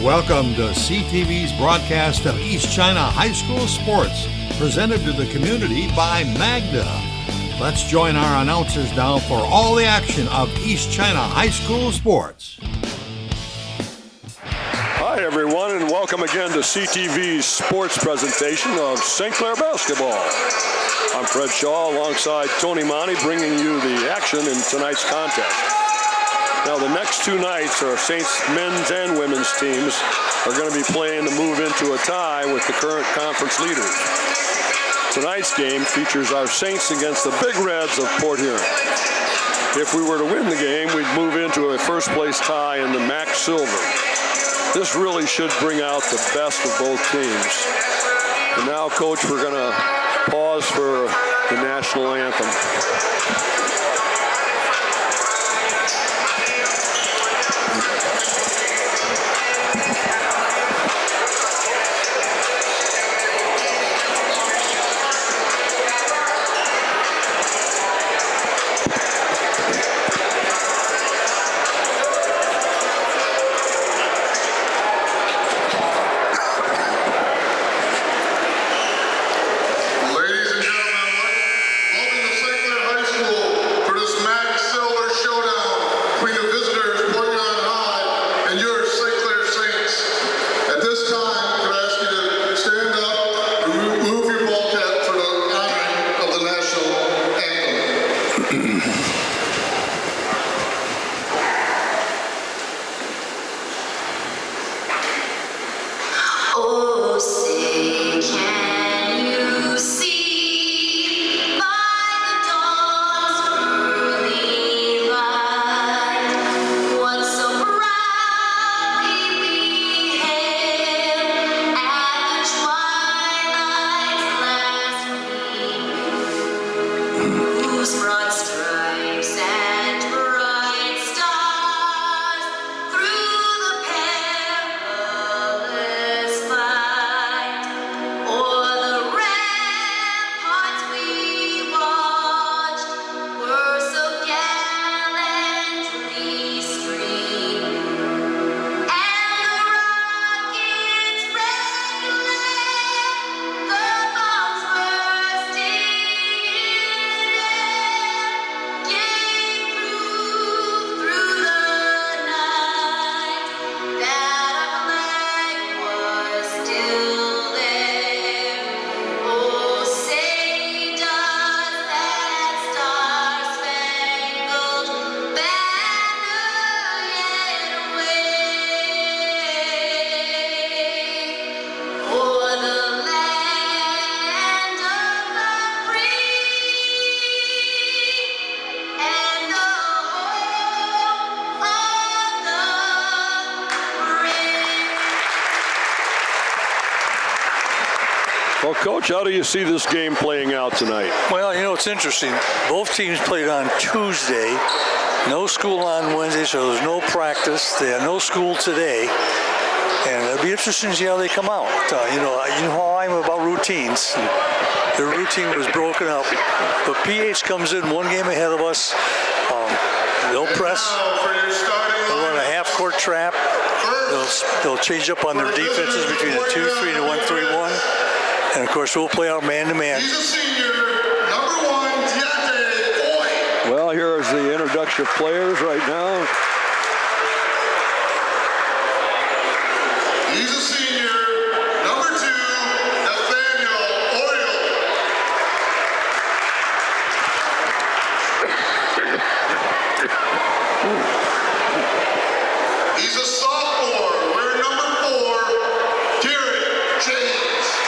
Welcome to CTV's broadcast of East China High School Sports, presented to the community by Magda. Let's join our announcers now for all the action of East China High School Sports. Hi everyone, and welcome again to CTV's sports presentation of St. Clair Basketball. I'm Fred Shaw alongside Tony Monty, bringing you the action in tonight's contest. Now, the next two nights, our Saints men's and women's teams are going to be playing to move into a tie with the current conference leaders. Tonight's game features our Saints against the Big Reds of Port Huron. If we were to win the game, we'd move into a first-place tie in the MAC Silver. This really should bring out the best of both teams. And now, Coach, we're going to pause for the national anthem. Well, Coach, how do you see this game playing out tonight? Well, you know, it's interesting. Both teams played on Tuesday. No school on Wednesday, so there's no practice. They have no school today. And it'll be interesting to see how they come out. You know how I'm about routines. Their routine was broken up. But PH comes in one game ahead of us. They'll press. They'll run a half-court trap. They'll change up on their defenses between a 2-3 and a 1-3-1. And, of course, we'll play our man-to-man. He's a senior, number 1, Deontay Boyd. Well, here's the introduction of players right now. He's a senior, number 2, Nathaniel Oil. He's a sophomore, wearing number 4, Clair HS.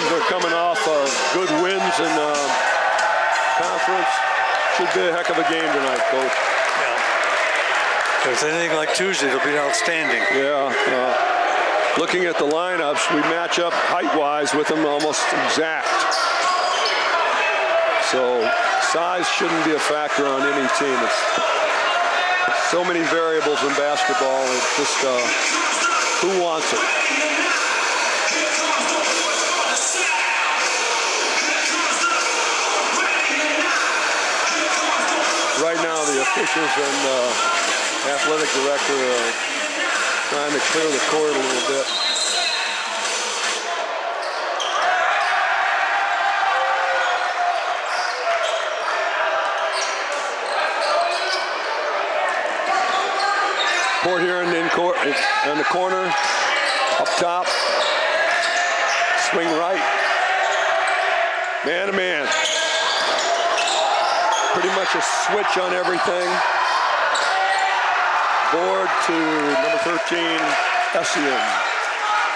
they're coming off good wins in conference. Should be a heck of a game tonight, Coach. Yeah. If it's anything like Tuesday, it'll be outstanding. Yeah. Looking at the lineups, we match up height-wise with them almost exact. So size shouldn't be a factor on any team. It's so many variables in basketball. It's just who wants it. Right now, the officials and athletic director are trying to clear the court a little bit. Court here in the corner, up top, swing right, man to man. Pretty much a switch on everything. Board to number 13, SCN.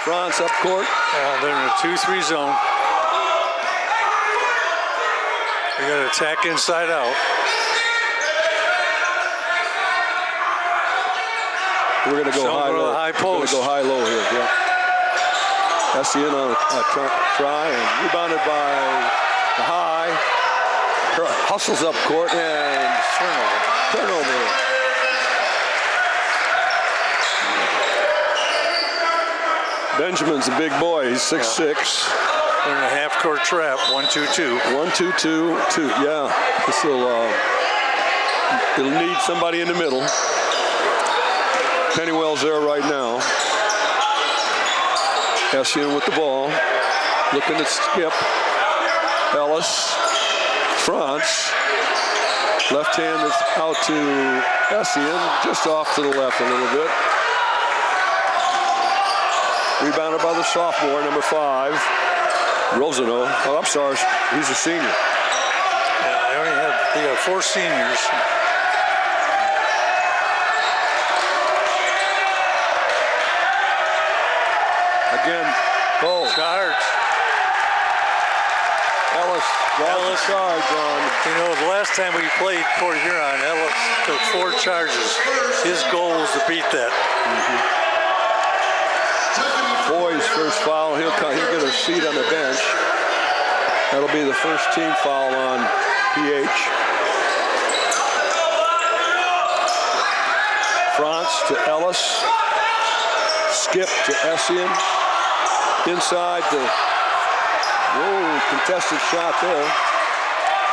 France up court. They're in a 2-3 zone. We got to attack inside out. We're going to go high-low. High post. We're going to go high-low here, yeah. SCN on a try and rebounded by the high. Hustles up court and turnover. Benjamin's a big boy. He's 6'6". They're in a half-court trap. 1-2-2. 1-2-2-2. Yeah. This will. It'll need somebody in the middle. Pennywell's there right now. SCN with the ball. Looking to skip. Ellis. France. Left hand is out to SCN. Just off to the left a little bit. Rebounded by the sophomore, number 5. Rosano. Oh, I'm sorry. He's a senior. Yeah, they got 4 seniors. Again, Charge. Ellis charge on. You know, the last time we played Port Huron, Ellis took 4 charges. His goal was to beat that. Boy's first foul. He'll get a seat on the bench. That'll be the first team foul on PH. France to Ellis. Skip to Essien. Inside the contested shot there.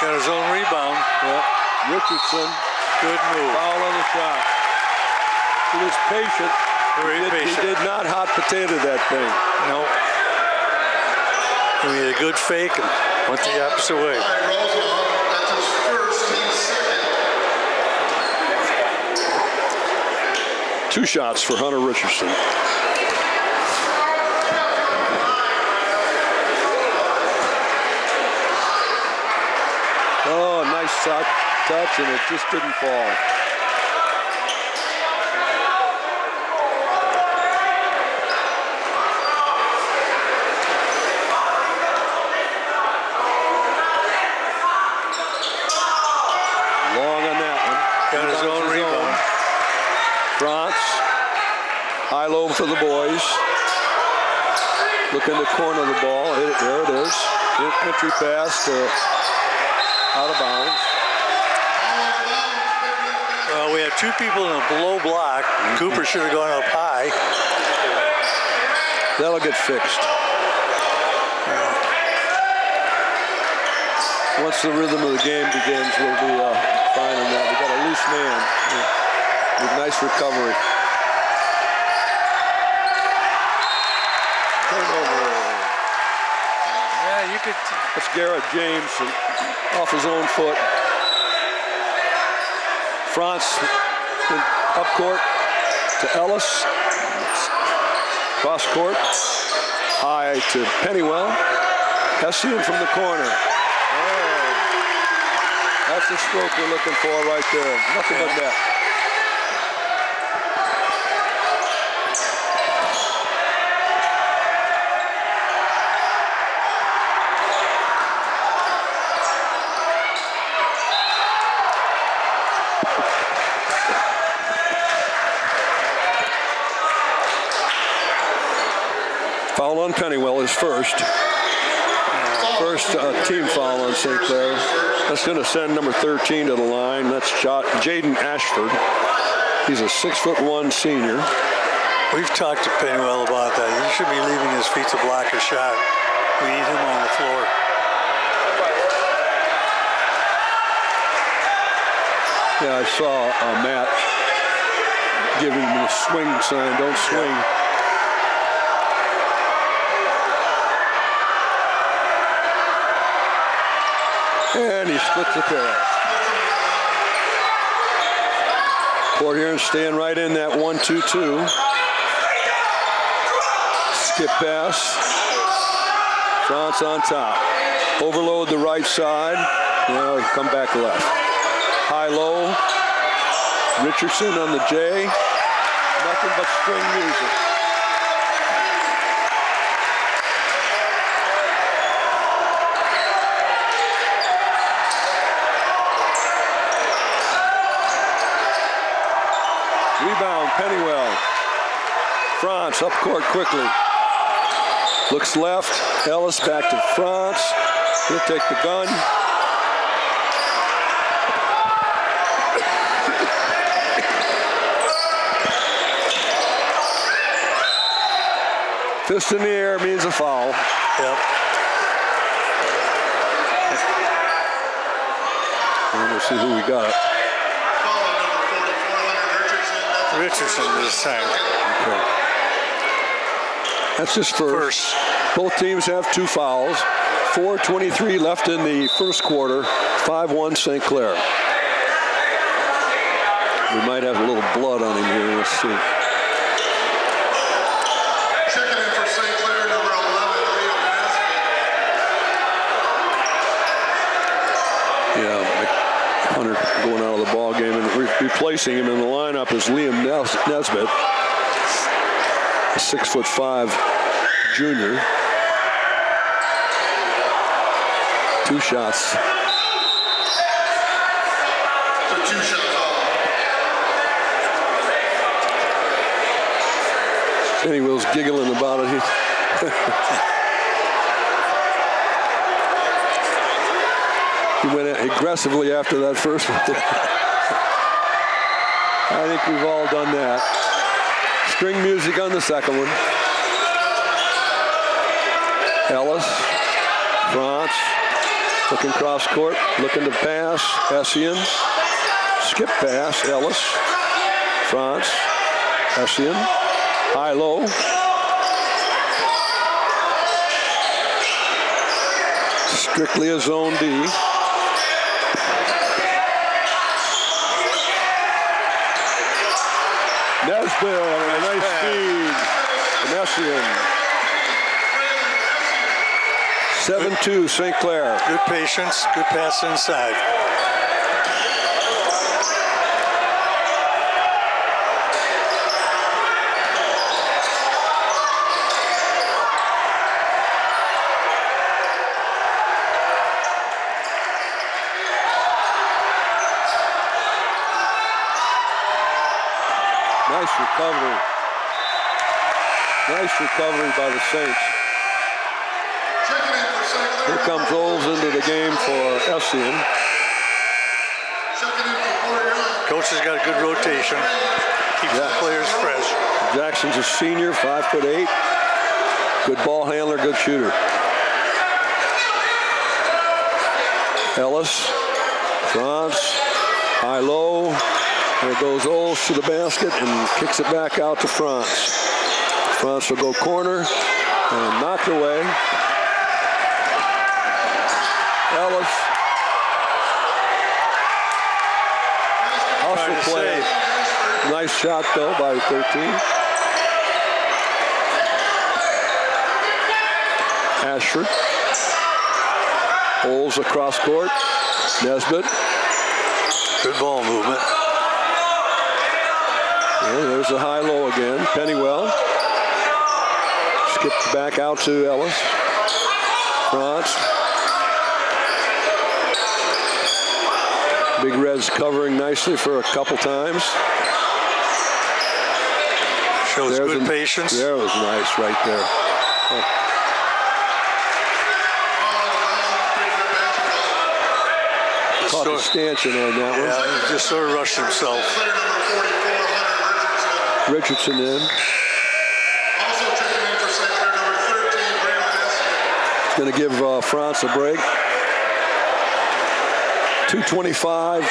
Got his own rebound. Yep. Richardson. Good move. Foul on the shot. He was patient. He did not hot potato that thing. No. He made a good fake and went the opposite way. That's his first, team second. 2 shots for Hunter Richardson. Oh, nice shot touch, and it just didn't fall. Long on that one. Got his own rebound. France. High-low for the boys. Look in the corner of the ball. There it is. Entry pass to out of bounds. Well, we have 2 people in a below block. Cooper should have gone up high. That'll get fixed. Once the rhythm of the game begins, we'll be fine on that. We got a loose man with nice recovery. Turnover. Yeah, you could. That's Garrett James off his own foot. France up court to Ellis. Cross court. High to Pennywell. Hessian from the corner. Oh, that's the stroke we're looking for right there. Nothing but that. Foul on Pennywell is first. First team foul on St. Clair. That's going to send number 13 to the line. That's Jaden Ashford. He's a 6'1" senior. We've talked to Pennywell about that. He should be leaving his feet to block a shot. We need him on the floor. Yeah, I saw Matt giving him the swing sign. Don't swing. And he splits the pair. Port Huron staying right in that 1-2-2. Skip pass. France on top. Overload the right side. Now he come back left. High-low. Richardson on the J. Nothing but string music. Rebound, Pennywell. France up court quickly. Looks left. Ellis back to France. He'll take the gun. Fist in the air means a foul. Yep. And we'll see who we got. Richardson this time. Okay. That's just first. Both teams have 2 fouls. 4:23 left in the first quarter. 5-1 St. Clair. We might have a little blood on him here. Let's see. Checking in for St. Clair, number 11, Leo Nesbitt. Yeah, Hunter going out of the ball game, and replacing him in the lineup is Liam Nesbitt, a 6'5" junior. 2 shots. So 2 shots off. Pennywell's giggling about it. He went aggressively after that first one. I think we've all done that. String music on the second one. Ellis, France, looking cross court, looking to pass. Essien, skip pass. Ellis, France, Essien, high-low. Strictly a zone D. Nesbitt, a nice feed. Essien. 7-2 St. Clair. Good patience, good pass inside. Nice recovery. Nice recovery by the Saints. Checking in for St. Clair. Here comes Olds into the game for Essien. Checking in for Port Huron. Coach has got a good rotation. Keeps the players fresh. Jackson's a senior, 5'8". Good ball handler, good shooter. Ellis, France, high-low. There goes Olds to the basket and kicks it back out to France. France will go corner and knocked away. Ellis. Also play. Nice shot though by 13. Ashford. Olds across court. Nesbitt. Good ball movement. Yeah, there's the high-low again. Pennywell. Skipped back out to Ellis. France. Big Red's covering nicely for a couple times. Shows good patience. There was nice right there. Caught the stanchion on that one. Yeah, he just sort of rushed himself. Player number 44, Hunter Richardson. Richardson in. Also checking in for St. Clair, number 13, Brandon Essie. He's going to give France a break. 2:25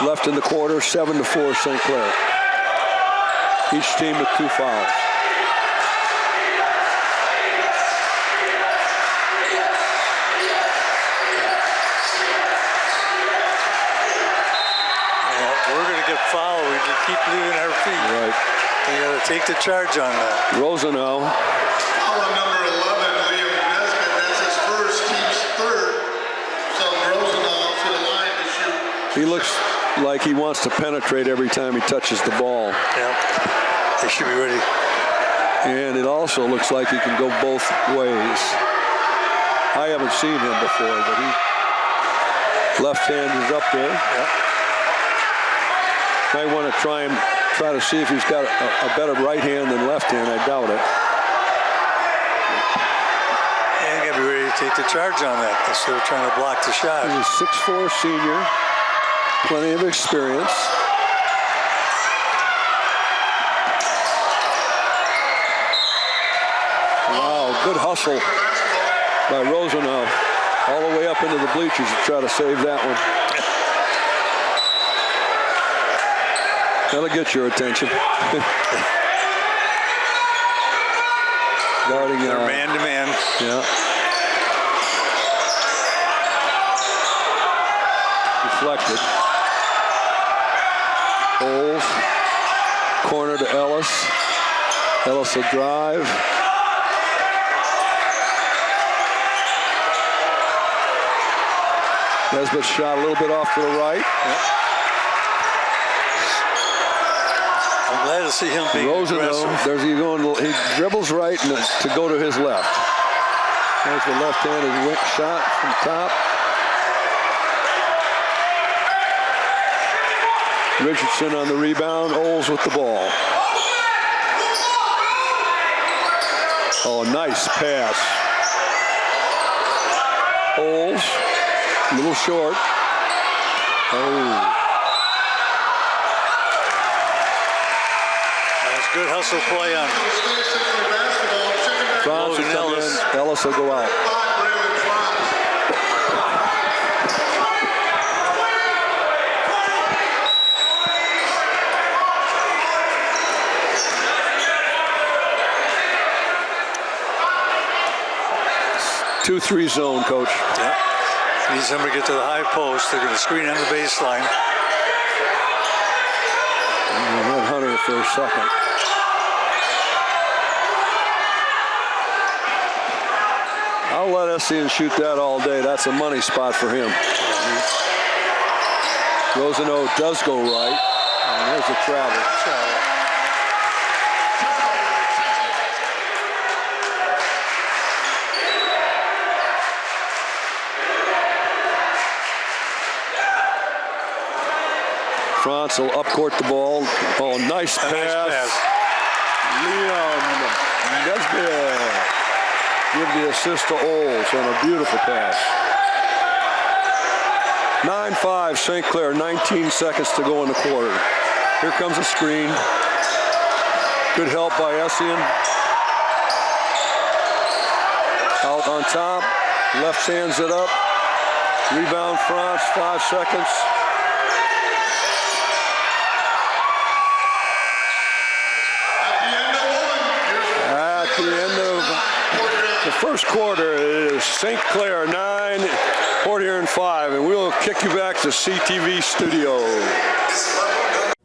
left in the quarter, 7-4 St. Clair. Each team with 2 fouls. We're going to get fouled. We just keep leaving our feet. Right. We got to take the charge on that. Rosenau. Foul on number 11, Liam Nesbitt. That's his first, team's third. So Rosenau to the line to shoot. He looks like he wants to penetrate every time he touches the ball. Yeah, they should be ready. And it also looks like he can go both ways. I haven't seen him before, but he left hand is up there. Yeah. Might want to try to see if he's got a better right hand than left hand. I doubt it. And got to be ready to take the charge on that instead of trying to block the shot. He's a 6'4" senior, plenty of experience. Wow, good hustle by Rosenau, all the way up into the bleachers to try to save that one. That'll get your attention. Guarding man to man. Yeah. Deflected. Holes. Corner to Ellis. Ellis will drive. Nesbitt shot a little bit off to the right. Yep. I'm glad to see him being aggressive. There's he going. He dribbles right and to go to his left. There's the left-handed shot from top. Richardson on the rebound. Oles with the ball. Oh, nice pass. Oles, a little short. Oh. Good hustle play on France will come in. Ellis will go out. Two-three zone, coach. Yeah. Needs them to get to the high post. They're going to screen on the baseline. Red Hunter for a second. I'll let Essien shoot that all day. That's a money spot for him. Rosenau does go right. And there's a travel. France will upcourt the ball. Oh, nice pass. Liam Nesbitt. Give the assist to Oles on a beautiful pass. 9-5 St. Clair, 19 seconds to go in the quarter. Here comes a screen. Good help by Essien. Out on top, left hands it up. Rebound France, 5 seconds. At the end of the first quarter, it is St. Clair 9, Port Huron 5, and we'll kick you back to CTV studio.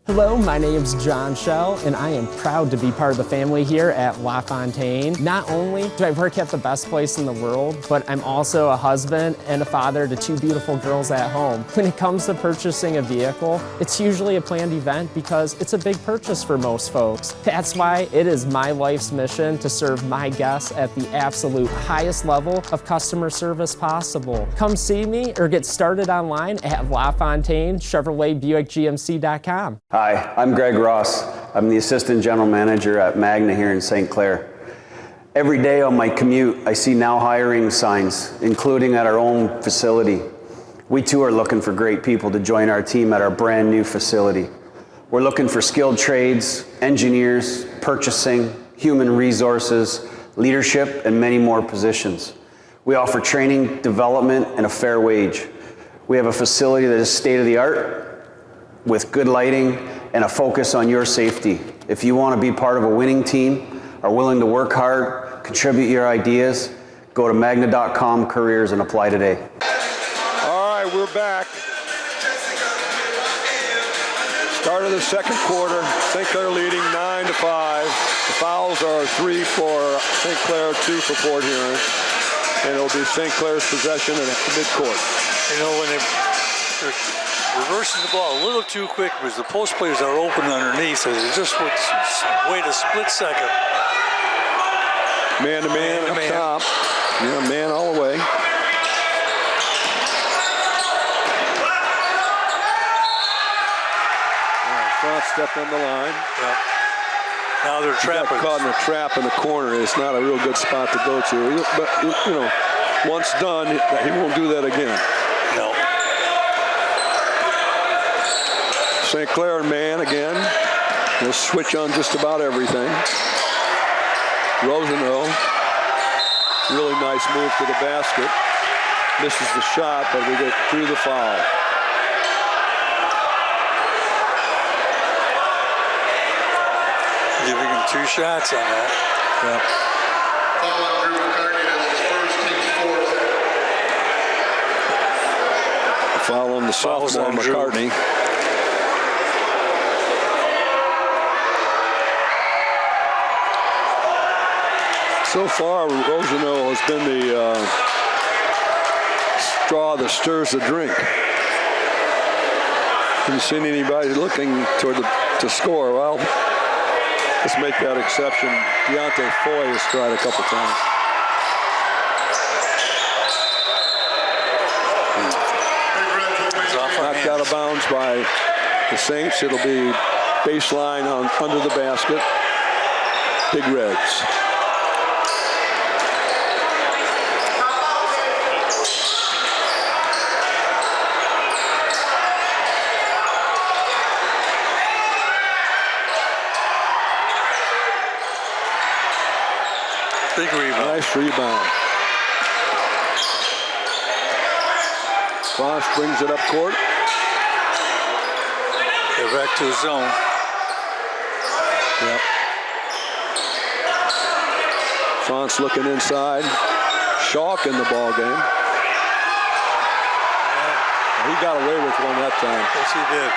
Hello, my name's John Schell, and I am proud to be part of the family here at La Fontaine. Not only do I work at the best place in the world, but I'm also a husband and a father to 2 beautiful girls at home. When it comes to purchasing a vehicle, it's usually a planned event because it's a big purchase for most folks. That's why it is my life's mission to serve my guests at the absolute highest level of customer service possible. Come see me or get started online at LaFontaineChevroletBuickGMC.com. Hi, I'm Greg Ross. I'm the Assistant General Manager at Magna here in St. Clair. Every day on my commute, I see now hiring signs, including at our own facility. We too are looking for great people to join our team at our brand new facility. We're looking for skilled trades, engineers, purchasing, human resources, leadership, and many more positions. We offer training, development, and a fair wage. We have a facility that is state-of-the-art with good lighting and a focus on your safety. If you want to be part of a winning team, are willing to work hard, contribute your ideas, go to magna.com careers and apply today. All right, we're back. Start of the second quarter. St. Clair leading 9-5. The fouls are 3 for St. Clair, 2 for Port Huron. And it'll be St. Clair's possession at midcourt. You know, when they're reversing the ball a little too quick because the post players are open underneath, so they just would wait a split second. Man to man up top. Yeah, man all the way. Front stepped on the line. Yeah. Now they're trapping. Caught in a trap in the corner. It's not a real good spot to go to. But, you know, once done, he won't do that again. No. St. Clair man again. They'll switch on just about everything. Rosenau, really nice move to the basket. Misses the shot, but we get through the foul. Giving him 2 shots on that. Yep. Foul on Drew McCartney, that's his first, team's fourth. Foul on the sophomore McCartney. So far, Rosenau has been the straw that stirs the drink. Haven't seen anybody looking toward to score. Well, let's make that exception. Deontay Foy has tried a couple times. Knocked out of bounds by the Saints. It'll be baseline under the basket. Big Reds. Big rebound. Nice rebound. Frost brings it up court. They're back to his zone. Yep. Frost looking inside. Schalk in the ball game. He got away with one that time. Yes, he did.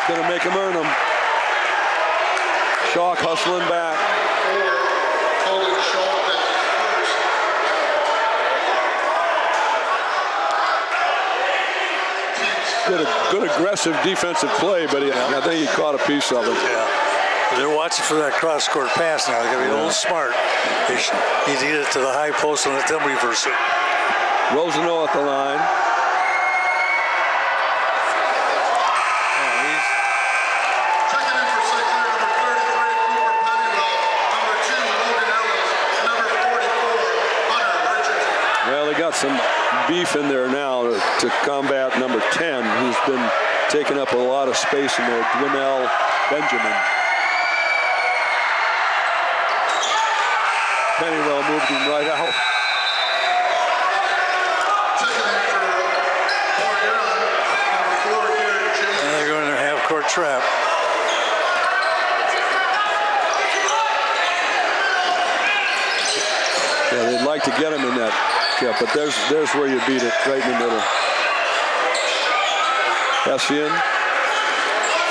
Gonna make him earn them. Schalk hustling back. Good aggressive defensive play, but I think he caught a piece of it. Yeah. They're watching for that cross-court pass now. They're going to be a little smart. They need to get it to the high post and let them reverse it. Rosenau at the line. Checking in for St. Clair, number 33, Cooper Pennywell. Number 2, Logan Ellis. Number 44, Hunter Richardson. Well, they got some beef in there now to combat number 10, who's been taking up a lot of space in there, Dwinell Benjamin. Pennywell moved him right out. Checking in for Port Huron, number 4, Garrett James. And they're going to half-court trap. Yeah, they'd like to get him in that. Yeah, but there's where you beat it, right in the middle. Hessian,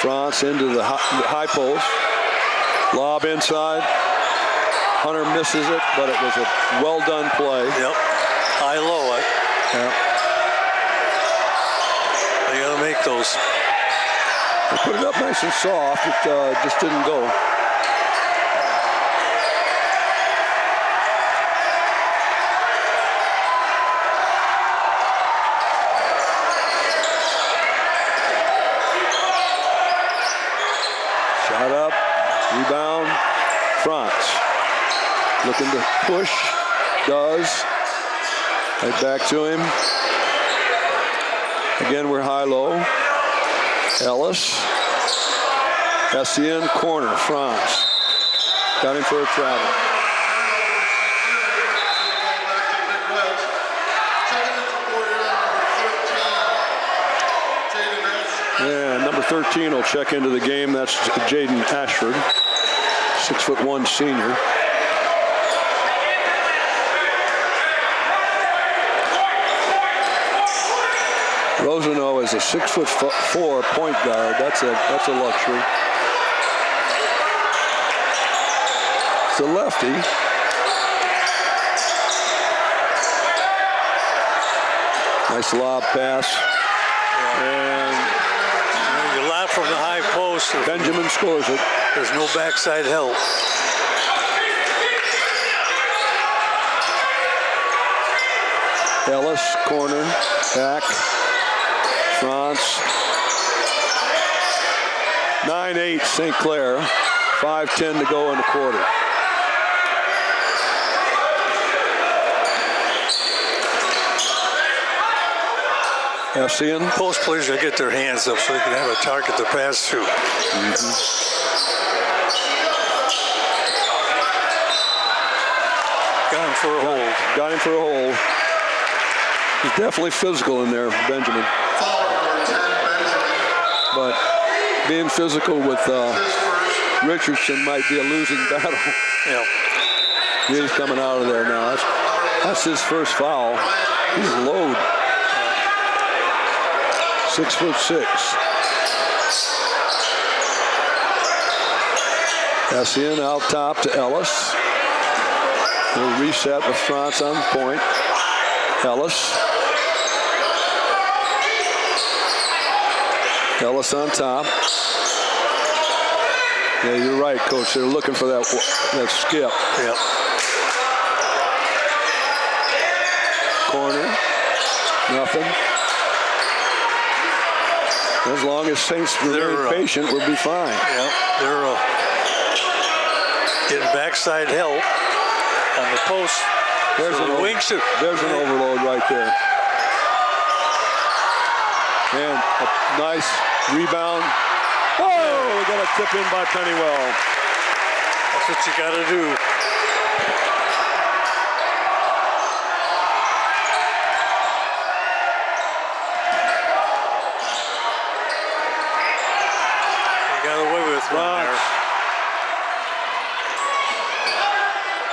France into the high post. Lob inside. Hunter misses it, but it was a well-done play. Yep. High-low it. Yeah. They got to make those. They put it up nice and soft. It just didn't go. Shot up, rebound, France. push. Does. Right back to him. Again, we're high-low. Ellis. SCN corner, Franz. Got him for a travel. Yeah, number 13 will check into the game. That's Jaden Ashford, 6'1" senior. Rosano is a 6'4" point guard. That's a luxury. It's a lefty. Nice lob pass. And you lob from the high post. Benjamin scores it. There's no backside help. Ellis, corner, back. France. 9-8 St. Clair. 5:10 to go in the quarter. SCN. Post players gotta get their hands up so they can have a target to pass to. Got him for a hold. Got him for a hold. He's definitely physical in there, Benjamin. But being physical with Richardson might be a losing battle. Yeah. He's coming out of there now. That's his first foul. He's low. 6'6". SCN out top to Ellis. He'll reset with France on point. Ellis. Ellis on top. Yeah, you're right, Coach. They're looking for that skip. Yep. Corner. Nothing. As long as Saints remain patient, we'll be fine. Yep. They're getting backside help on the post. There's an overload right there. And a nice rebound. Oh, we got a tip in by Pennywell. That's what you got to do. They got away with one there.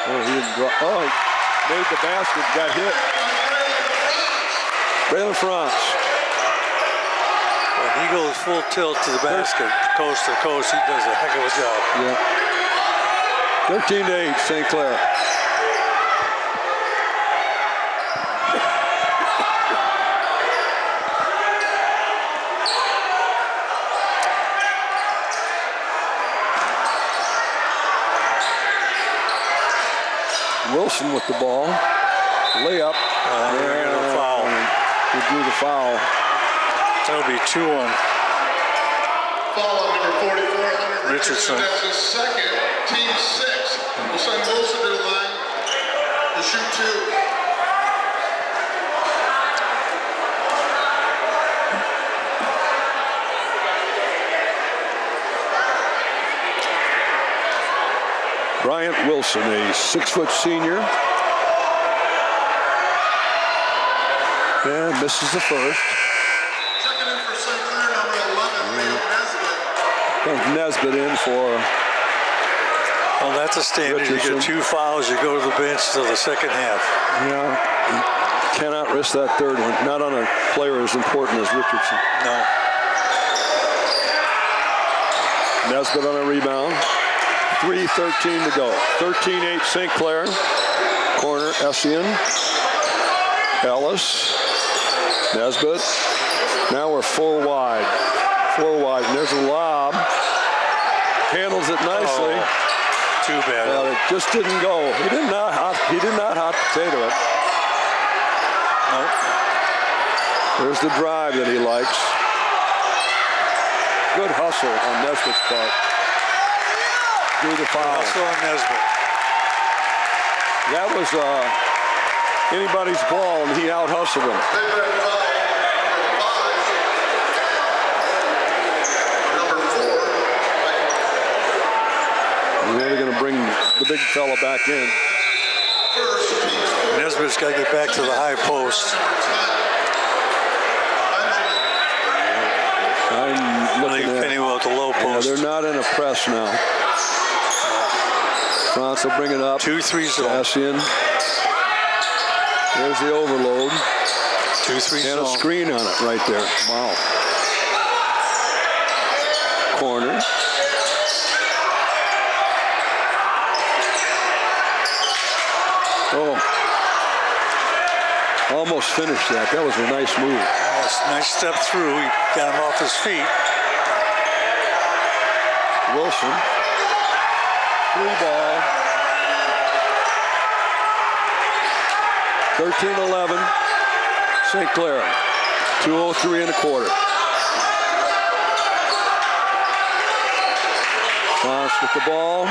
Oh, he didn't draw. Oh, he made the basket, got hit. Braylon France. When he goes full tilt to the basket, coast to coast, he does a heck of a job. Yeah. 13-8, St. Clair. Wilson with the ball. Layup. And foul. He drew the foul. That'll be 2-1. Foul on number 44, Richardson. That's his second, team 6. We'll send Wilson to the line to shoot 2. Bryant Wilson, a 6-foot senior. And misses the first. Checking in for St. Clair, number 11, Leo Nesbitt. Nesbitt in for. Well, that's a standard. Richardson. You get 2 fouls, you go to the bench till the second half. Yeah, you cannot risk that third one. Not on a player as important as Richardson. No. Nesbitt on a rebound. 3:13 to go. 13-8 St. Clair. Corner, SCN. Ellis. Nesbitt. Now we're 4 wide. 4 wide. And there's a lob. Handles it nicely. Oh, too bad. But it just didn't go. He did not hot potato it. Nope. There's the drive that he likes. Good hustle on Nesbitt's part. Through the foul. Also on Nesbitt. That was anybody's ball, and he out-hustled him. Big red foul, number 5. And they're going to bring the big fella back in. Nesbitt's got to get back to the high post. I'm looking at Pennywell at the low post. they're not in a press now. France will bring it up. 2-3 zone. Pass in. There's the overload. 2-3 zone. And a screen on it right there. Wow. Corner. Oh. Almost finished that. That was a nice move. Nice step through. He got him off his feet. Wilson. Free ball. 13-11. St. Clair. 2:03 in the quarter. France with the ball.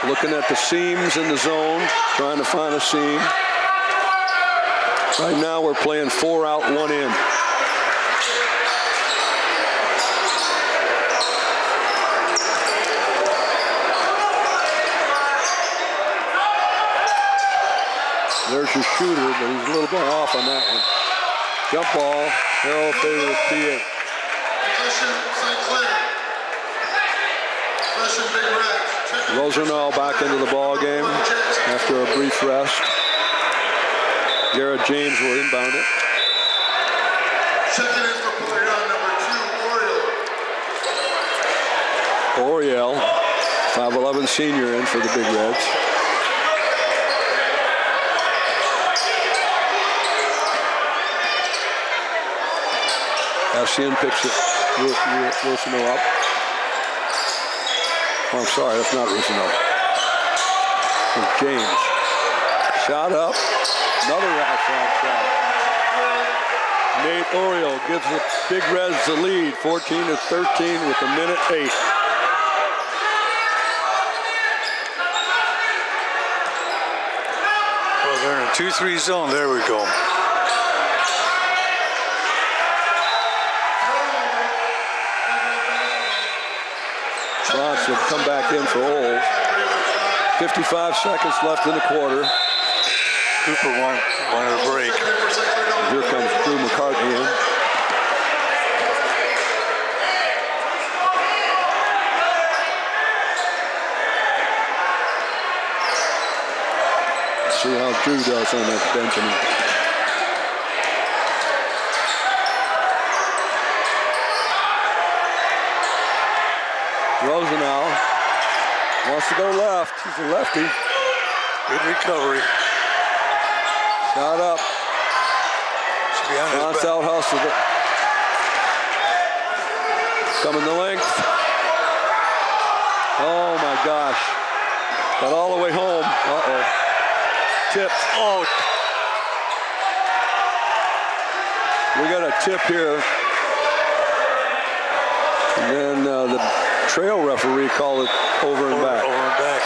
Looking at the seams in the zone, trying to find a seam. Right now we're playing 4 out, 1 in. There's your shooter, but he's a little bit off on that one. Jump ball, Harold favors PA. Possession, St. Clair. Possession, Big Red. Rosenau back into the ball game after a brief rest. Garrett James will inbound it. Checking in for player on number 2, Oriel. Oriel, 5'11" senior in for the Big Reds. Essien picks it. Rosenau up. Oh, I'm sorry, that's not Rosenau. It's James. Shot up. Another outside shot. Nate Oriel gives the Big Reds the lead, 14-13 with 1:08. Well, they're in a 2-3 zone. There we go. France will come back in for Old. 55 seconds left in the quarter. Cooper wanted a break. Here comes Drew McCartney in. See how Drew does on that Benjamin. Rosenau wants to go left. He's a lefty. Good recovery. Shot up. Should be on his France back. out hustled it. Coming the length. Oh my gosh. Got all the way home. Uh-oh. Tip. Oh, We got a tip here. And then the trail referee called it over and back. over and back.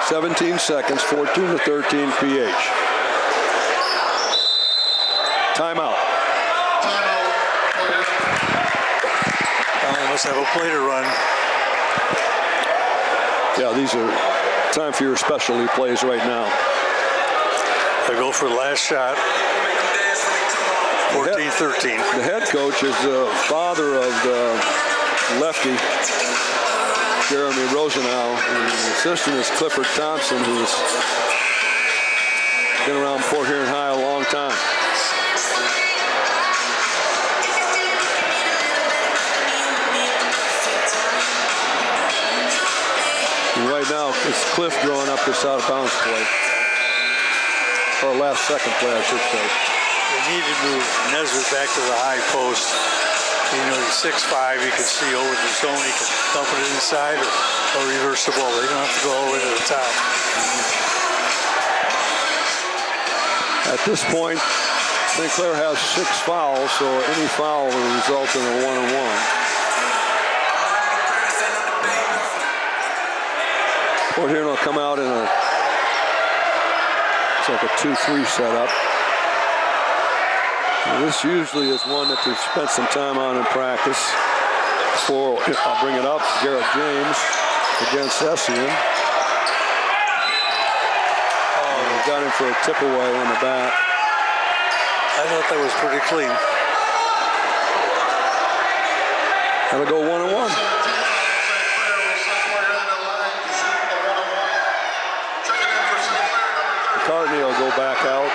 Yep. 17 seconds, 14-13 PH. Timeout. Must have a play to run. Yeah, these are time for your specialty plays right now. They go for the last shot. 14-13. The head coach is the father of the lefty, Jeremy Rosenau, and the assistant is Clifford Thompson, who's been around Port Huron High a long time. And right now, it's Cliff drawing up this out of bounds play. Or last second play, I should say. They need to move Nesbitt back to the high post. You know, he's 6'5", he can see over the zone, he can dump it inside or reverse the ball. They don't have to go all the way to the top. At this point, St. Clair has 6 fouls, so any foul will result in a 1-and-1. Port Huron will come out in it's like a 2-3 setup. And this usually is one that they've spent some time on in practice. I'll bring it up, Garrett James against Essien. Oh, got him for a tip away in the back. I thought that was pretty clean. That'll go 1-1. McCartney will go back out.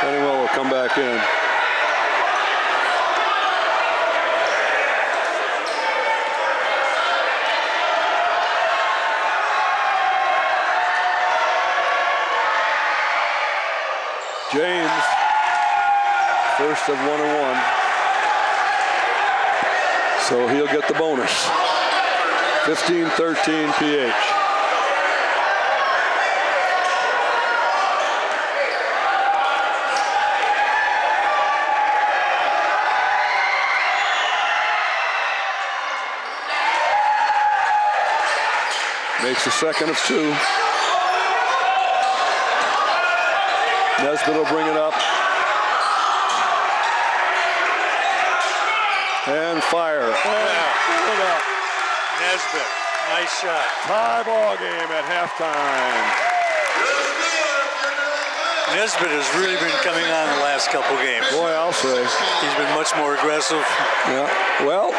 Pennywell will come back in. James, first of 1-1. So he'll get the bonus. 15-13 PH. Makes a second of 2. Nesbitt will bring it up. And fire. Yeah. Nesbitt, nice shot. Tie ball game at halftime. Nesbitt has really been coming on the last couple games. Boy, I'll say. He's been much more aggressive. Yeah. Well,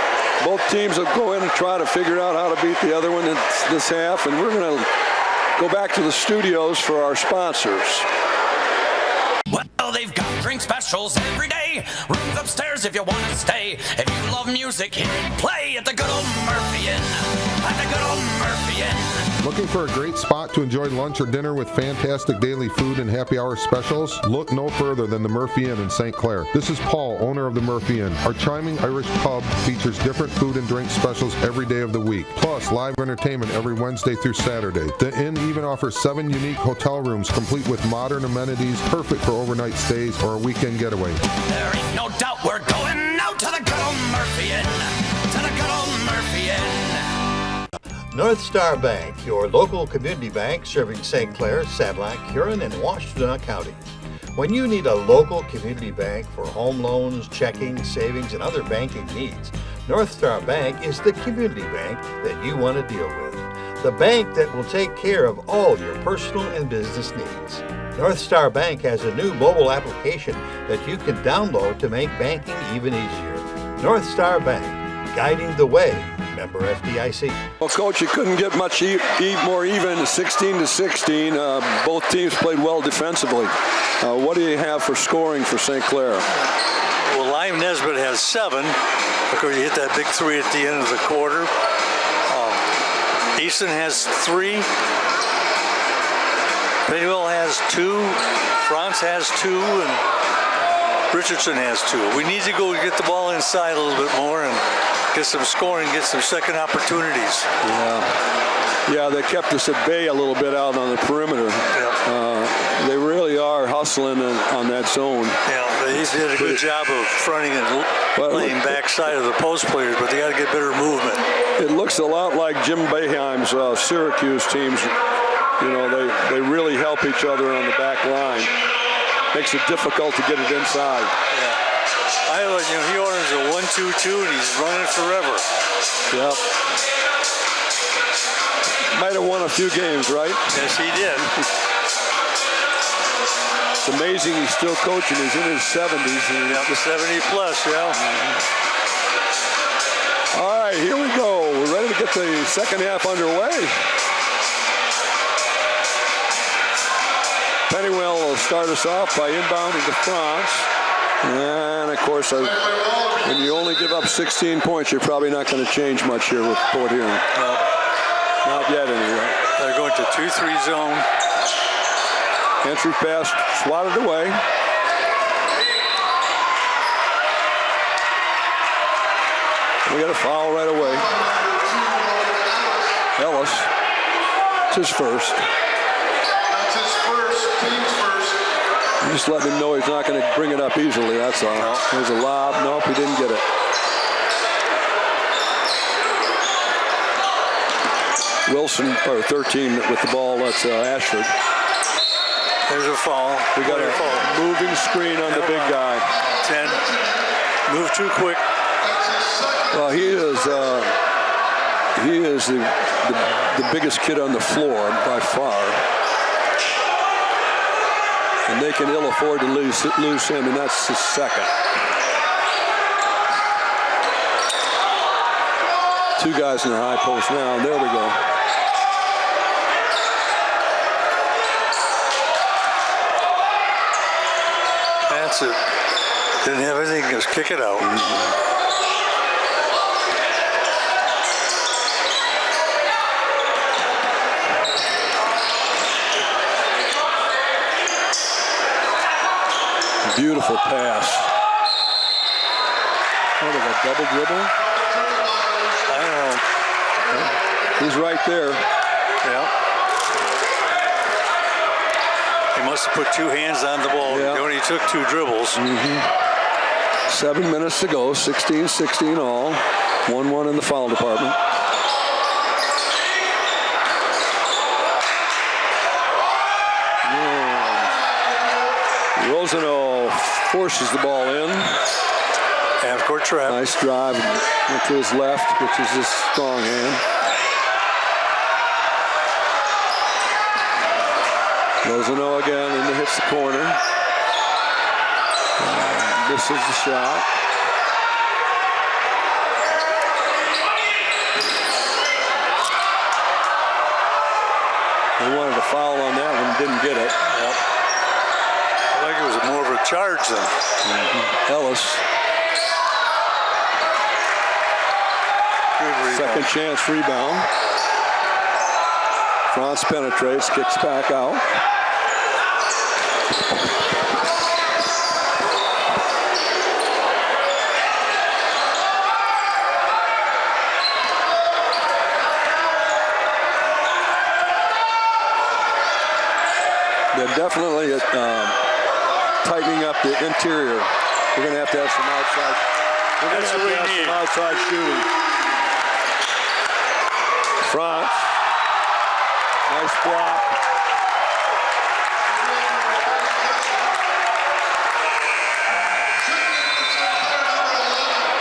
both teams will go in and try to figure out how to beat the other one this half, and we're going to go back to the studios for our sponsors. Well, they've got drink specials every day. Rooms upstairs if you want to stay. If you love music, hear it play at the good old Murphy Inn. At the good old Murphy Inn. Looking for a great spot to enjoy lunch or dinner with fantastic daily food and happy hour specials? Look no further than the Murphy Inn in St. Clair. This is Paul, owner of the Murphy Inn. Our charming Irish pub features different food and drink specials every day of the week, plus live entertainment every Wednesday through Saturday. The Inn even offers 7 unique hotel rooms complete with modern amenities, perfect for overnight stays or a weekend getaway. There ain't no doubt we're going out to the good old Murphy Inn. To the good old Murphy Inn. North Star Bank, your local community bank serving St. Clair, Sanilac, Huron, and Washtenaw counties. When you need a local community bank for home loans, checking, savings, and other banking needs, North Star Bank is the community bank that you want to deal with. The bank that will take care of all your personal and business needs. North Star Bank has a new mobile application that you can download to make banking even easier. North Star Bank, guiding the way. Member FDIC. Well, Coach, you couldn't get much more even. 16-16. Both teams played well defensively. What do you have for scoring for St. Clair? Well, Lime Nesbitt has 7. Of course, you hit that big 3 at the end of the quarter. Easton has 3. Pennywell has 2. Franz has 2. And Richardson has 2. We need to go get the ball inside a little bit more and get some scoring, get some second opportunities. Yeah, they kept us at bay a little bit out on the perimeter. Yeah. They really are hustling on that zone. Yeah, they did a good job of fronting and playing backside of the post players, but they got to get better movement. It looks a lot like Jim Boeheim's Syracuse teams. You know, they really help each other on the back line. Makes it difficult to get it inside. Yeah. Huon is a 1-2-2 and he's running forever. Yep. Might have won a few games, right? Yes, he did. It's amazing he's still coaching. He's in his 70s. And yep, 70 plus, yeah. All right, here we go. We're ready to get the second half underway. Pennywell will start us off by inbounding to France. And, of course, when you only give up 16 points, you're probably not going to change much here with Port Huron. Not yet, anyway. They're going to 2-3 zone. Entry pass swatted away. We got a foul right away. Ellis. It's his first. That's his first, team's first. Just letting him know he's not going to bring it up easily, that's all. No. There's a lob. Nope, he didn't get it. Wilson, or 13 with the ball. That's Ashford. There's a foul. We got a moving screen on the big guy. 10. Move too quick. Well, he is the biggest kid on the floor by far. And they can ill afford to lose him, and that's his second. Two guys in the high post now, and there we go. That's it. Didn't have anything, just kick it out. Beautiful pass. Oh, they got double dribble? I don't know. He's right there. Yeah. He must have put two hands on the ball. Yeah. He only took two dribbles. 7 minutes to go, 16-16 all. 1-1 in the foul department. Rosano forces the ball in. Half-court trap. Nice drive. Went to his left, which is his strong hand. Rosano again, and it hits the corner. This is the shot. They wanted a foul on that one, didn't get it. Yep. I think it was more of a charge than. Ellis. Second chance rebound. Franz penetrates, kicks back out. They're definitely tightening up the interior. We're going to have some outside. We're going to have some outside shooting. Franz. Nice block.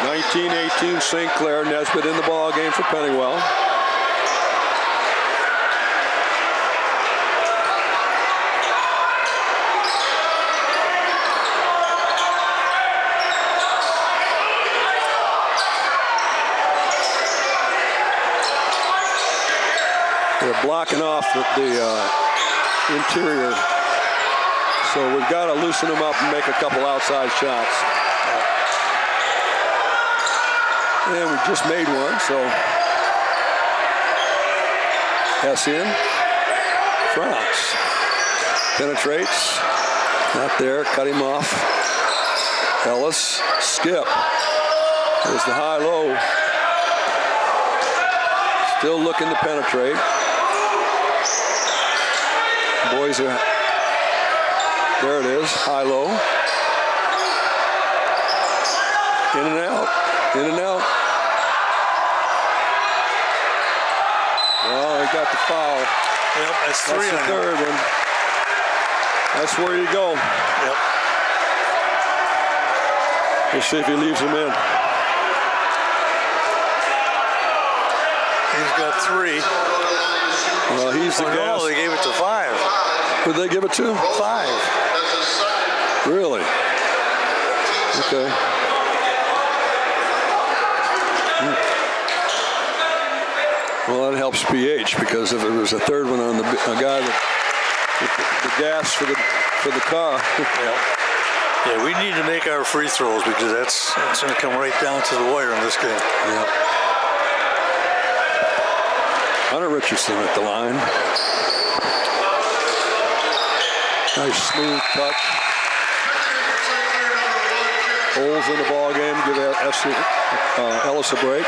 (19-18) St. Clair. Nesbitt in the ball game for Pennywell. They're blocking off the interior. So we've got to loosen them up and make a couple outside shots. And we just made one, so that's in. Franz penetrates. Not there, cut him off. Ellis, skip. There's the high-low. Still looking to penetrate. Boys are, there it is, high-low. In and out, in and out. Well, they got the foul. Yep, that's three. That's the third one. That's where you go. Yep. Let's see if he leaves him in. He's got three. Well, he's the gas. No, they gave it to 5. Who'd they give it to? 5. Really? Okay. Well, that helps PH, because if it was a third one on a guy that the gas for the car. Yeah, we need to make our free throws, because that's going to come right down to the wire in this game. Yeah. Hunter Richardson at the line. Nice smooth touch. Holes in the ball game. Give Ellis a break.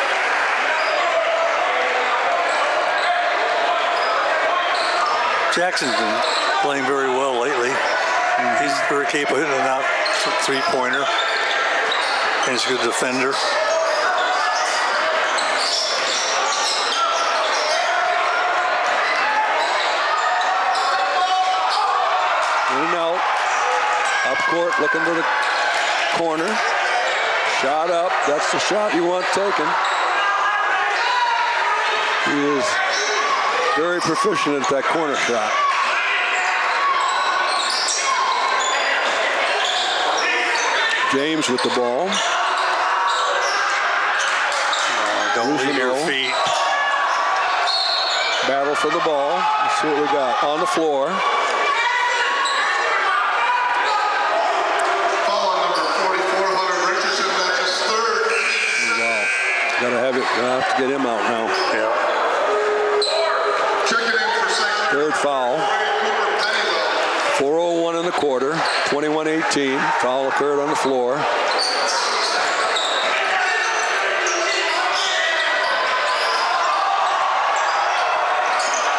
Jackson's been playing very well lately. He's very capable of hitting an out three-pointer. And he's a good defender. Up court, looking to the corner. Shot up. That's the shot you want taken. He is very proficient at that corner shot. James with the ball. Don't leave your feet. Battle for the ball. Let's see what we got on the floor. Foul on number 44, Hunter Richardson. That's his third. Wow. Gonna have to get him out now. Yeah. Checking in for St. Clair. Third foul. Cooper Pennywell. 4:01 in the quarter. 21-18. Foul occurred on the floor.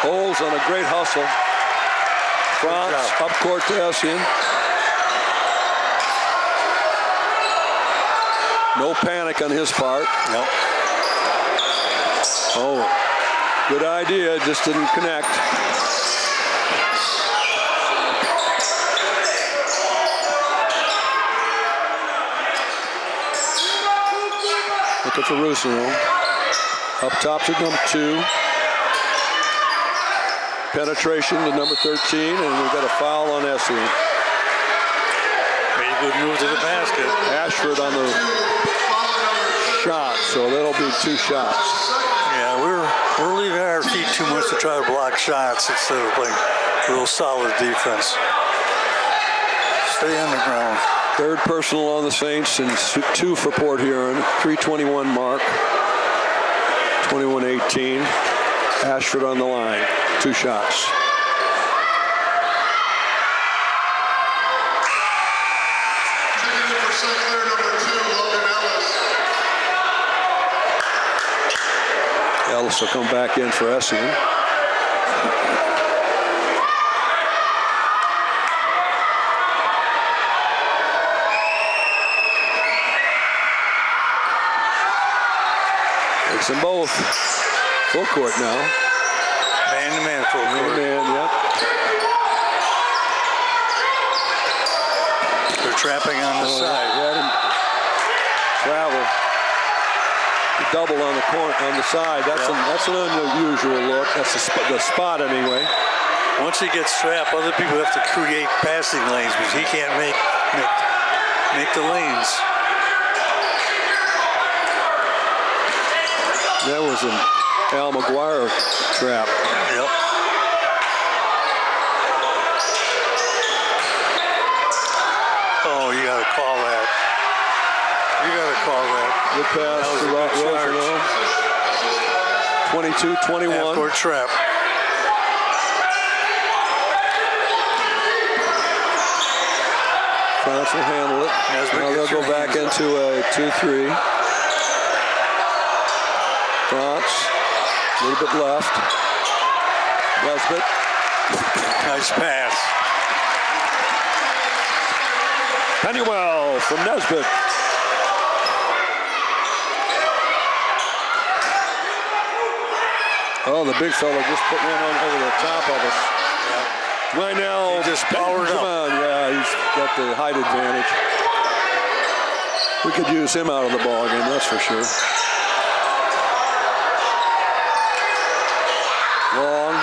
Olds on a great hustle. Franz up court to Essien. No panic on his part. Nope. Oh, good idea, just didn't connect. Looking for Rusino. Up top to number 2. Penetration to number 13, and we've got a foul on Essien. Made a good move to the basket. Ashford on the shot, so that'll be 2 shots. Yeah, we're leaving our feet too much to try to block shots instead of playing real solid defense. Stay on the ground. Third personal on the Saints and 2 for Port Huron. 3:21 mark. 21-18. Ashford on the line. 2 shots. Checking in for St. Clair, number 2, Logan Ellis. Ellis will come back in for Essien. Takes them both. Full court now. Man-to-man full court. Man, yep. They're trapping on the side. Travel. Double on the corner, on the side. That's an unusual look. That's the spot anyway. Once he gets trapped, other people have to create passing lanes because he can't make the lanes. That was an Al McGuire trap. Yep. Oh, you got to call that. You got to call that. Good pass to Rosano. 22-21. Half-court trap. France will handle it. Now they'll go back into a 2-3. France, a little bit left. Nesbitt. Nice pass. Pennywell from Nesbitt. Oh, the big fella just put one on over the top of us. Yeah. Right now, he just powered up. Yeah, he's got the height advantage. We could use him out of the ball game, that's for sure. Long.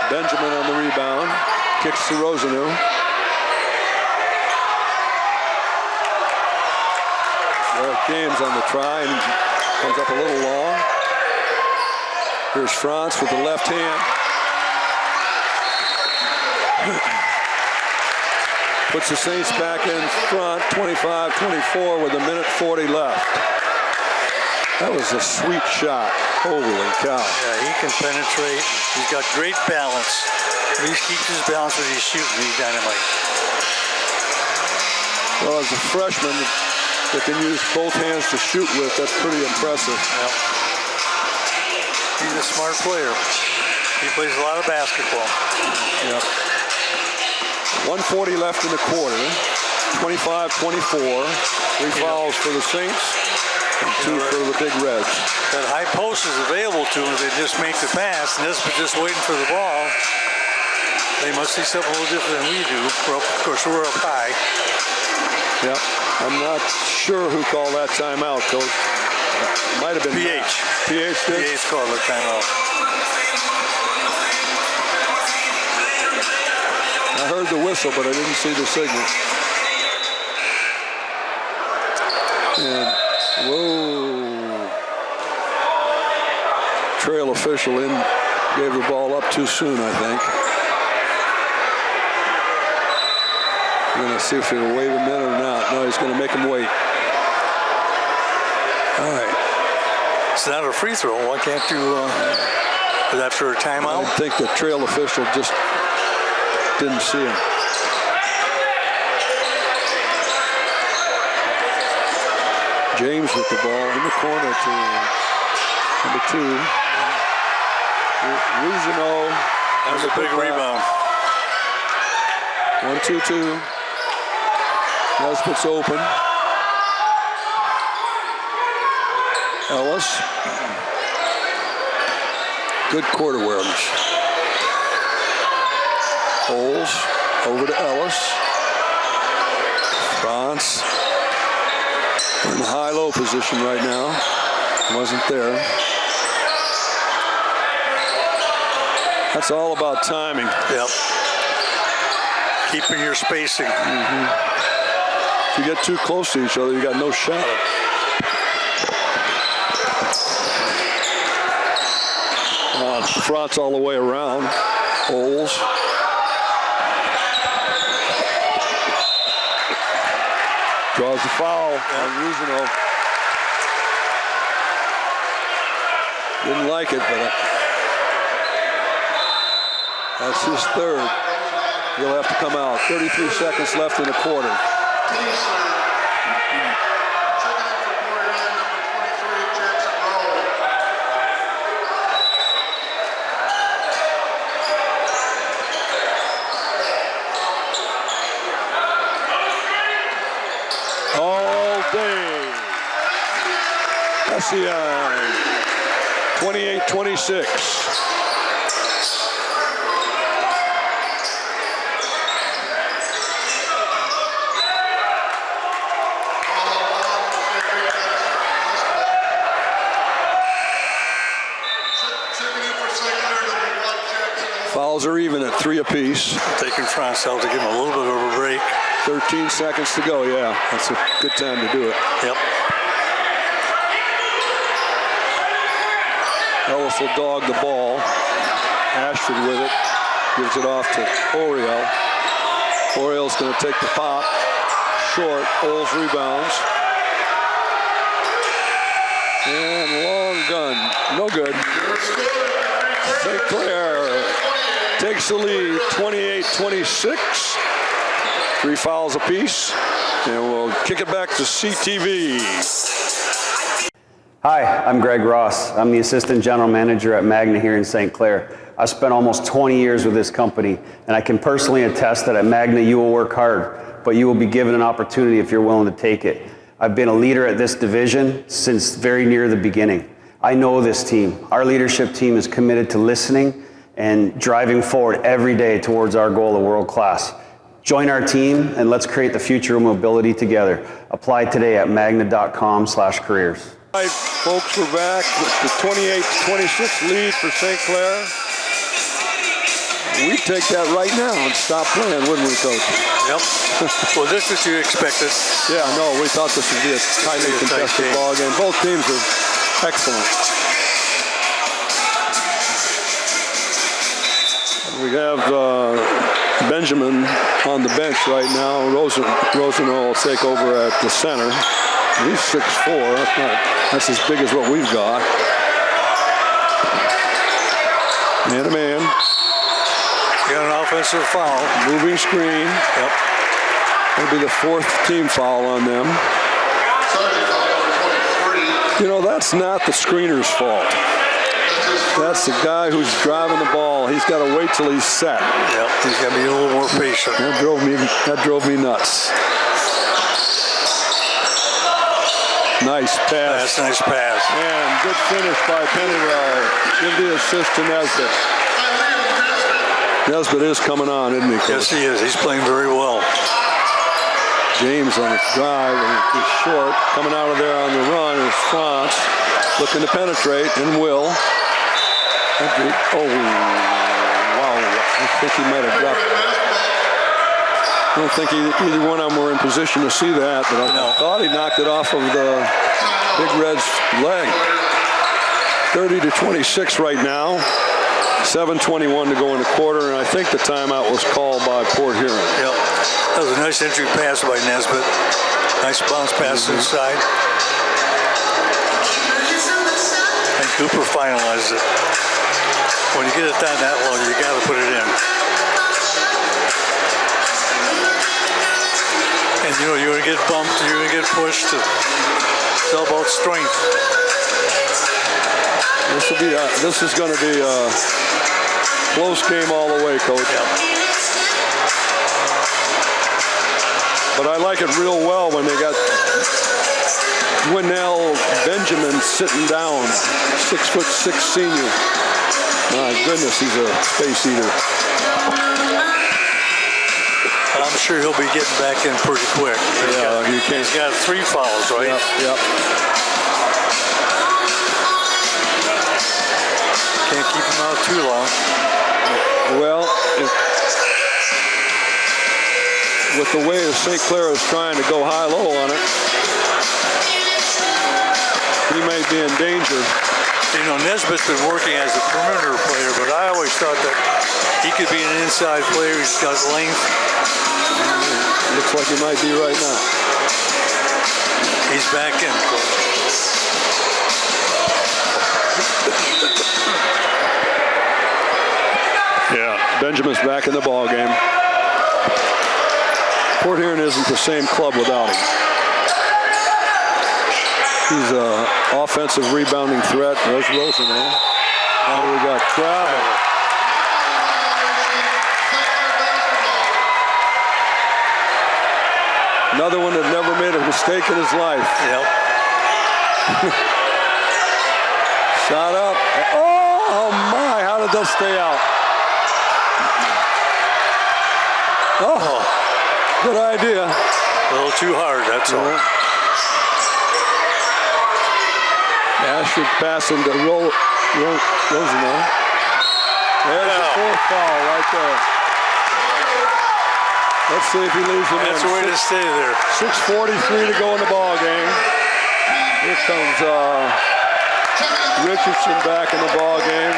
Benjamin on the rebound. Kicks to Rosano. James on the try and comes up a little long. Here's France with the left hand. Puts the Saints back in front, 25-24 with 1:40 left. That was a sweet shot. Holy cow. Yeah, he can penetrate. He's got great balance. If he keeps his balance when he's shooting, he's dynamite. Well, as a freshman that can use both hands to shoot with, that's pretty impressive. Yep. He's a smart player. He plays a lot of basketball. Yep. 1:40 left in the quarter. 25-24. 3 fouls for the Saints and 2 for the Big Reds. That high post is available to him. They just make the pass, and this is just waiting for the ball. They must see something a little different than we do. Of course, we're up high. Yep. I'm not sure who called that timeout, Coach. It might have been PH. PH did? PH called the timeout. I heard the whistle, but I didn't see the signal. And, whoa. Trail official gave the ball up too soon, I think. We're going to see if he'll wait a minute or not. No, he's going to make him wait. All right. It's not a free throw. Why can't you, after a timeout? I think the trail official just didn't see him. James with the ball in the corner to number 2. Ruzino. That was a big rebound. 1-2-2. Nesbitt's open. Ellis. Good court awareness. Holes over to Ellis. France in the high-low position right now. Wasn't there. That's all about timing. Yep. Keeping your spacing. If you get too close to each other, you got no shot. Front's all the way around. Holes. Draws the foul on Ruzino. Didn't like it, but that's his third. He'll have to come out. 33 seconds left in the quarter. All day. SCI 28-26. Fouls are even at 3 apiece. Taking France out to give him a little bit of a break. 13 seconds to go, yeah. That's a good time to do it. Yep. Ellis will dog the ball. Ashford with it. Gives it off to Oriel. Oriel's going to take the pop. Short. Oles rebounds. And long gun. No good. St. Clair takes the lead, 28-26. 3 fouls apiece, and we'll kick it back to CTV. Hi, I'm Greg Ross. I'm the Assistant General Manager at Magna here in St. Clair. I've spent almost 20 years with this company, and I can personally attest that at Magna you will work hard, but you will be given an opportunity if you're willing to take it. I've been a leader at this division since very near the beginning. I know this team. Our leadership team is committed to listening and driving forward every day towards our goal of world class. Join our team and let's create the future of mobility together. Apply today at magna.com/careers. All right, folks, we're back with the 28-26 lead for St. Clair. We'd take that right now and stop playing, wouldn't we, Coach? Yep. Well, this is what you expected. Yeah, no, we thought this would be a tightly contested ball game. Both teams are excellent. We have Benjamin on the bench right now. Rosenau will take over at the center. He's 6'4". That's as big as what we've got. Man to man. Got an offensive foul. Moving screen. Yep. That'll be the 4th team foul on them. You know, that's not the screener's fault. That's the guy who's driving the ball. He's got to wait till he's set. Yep, he's got to be a little more patient. That drove me nuts. Nice pass. That's a nice pass. And good finish by Pennywell. Give the assist to Nesbitt. Nesbitt is coming on, isn't he, Coach? Yes, he is. He's playing very well. James on the drive, and he's short. Coming out of there on the run is Franz, looking to penetrate, and will. Oh, wow. I think he might have dropped. I don't think either one of them were in position to see that, but I thought he knocked it off of the Big Red's leg. 30-26 right now. 7:21 to go in the quarter, and I think the timeout was called by Port Huron. Yep. That was a nice entry pass by Nesbitt. Nice bounce pass inside. And Cooper finalized it. When you get it down that low, you got to put it in. And you know, you're going to get bumped, you're going to get pushed. It's all about strength. This is going to be a close game all the way, Coach. Yeah. But I like it real well when they got Dwinell Benjamin sitting down, 6'6" senior. My goodness, he's a space eater. I'm sure he'll be getting back in pretty quick. He's got 3 fouls, right? Yep. Can't keep him out too long. Well, with the way that St. Clair is trying to go high-low on it, he may be in danger. You know, Nesbitt's been working as a perimeter player, but I always thought that he could be an inside player. He's got length. Looks like he might be right now. He's back in, Coach. Yeah, Benjamin's back in the ball game. Port Huron isn't the same club without him. He's an offensive rebounding threat. There's Rosenau. Now we got Crowder. Another one that never made a mistake in his life. Yep. Shot up. Oh my, how did that stay out? Oh, good idea. A little too hard, that's all. Ashford passing to Rosenau. There's the 4th foul right there. Let's see if he leaves him in. That's the way to stay there. 6:43 to go in the ball game. Here comes Richardson back in the ball game.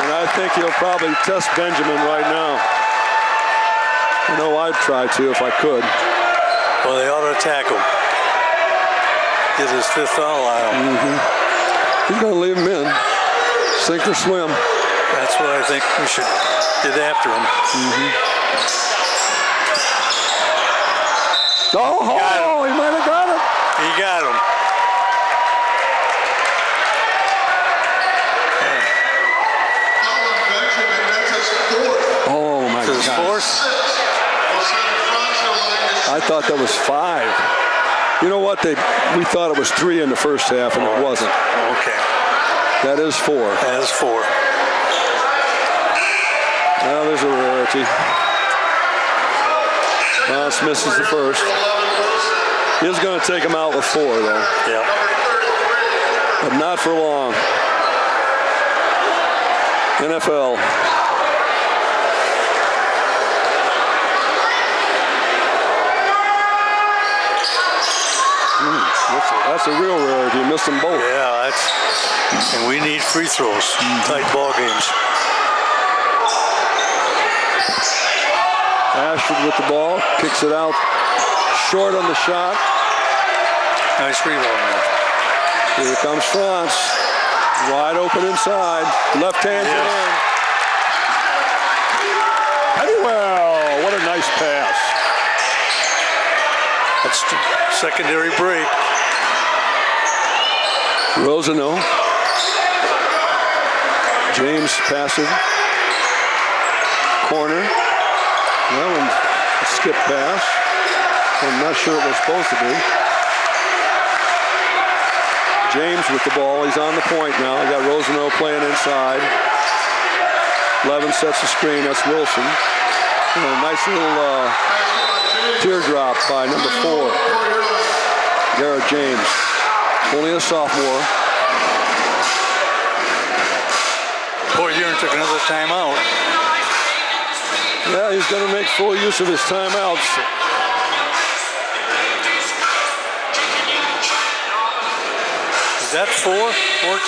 And I think he'll probably test Benjamin right now. You know, I'd try to if I could. Well, they ought to attack him. Get his 5th foul out. He's going to leave him in. Sink or swim. That's what I think we should get after him. Oh, he might have got it. He got him. Oh, my His God. 4th? I thought that was 5. You know what? We thought it was 3 in the first half, and it wasn't. Okay. That is 4. That is 4. Now there's a rarity. Moss misses the first. He's going to take him out with 4, though. Yeah. But not for long. NFL. That's a real rarity. He missed them both. Yeah, and we need free throws. Tight ball games. Ashford with the ball, kicks it out, short on the shot. Nice rebound. Here comes Franz, wide open inside, left hand in. Pennywell, what a nice pass. That's the secondary break. Rosenau. James passing. Corner. That one's a skip pass. I'm not sure it was supposed to be. James with the ball. He's on the point now. I got Rosenau playing inside. 11 sets the screen. That's Wilson. And a nice little teardrop by number 4, Garrett James. Only a sophomore. Port Huron took another timeout. Yeah, he's going to make full use of his timeouts. Is that 4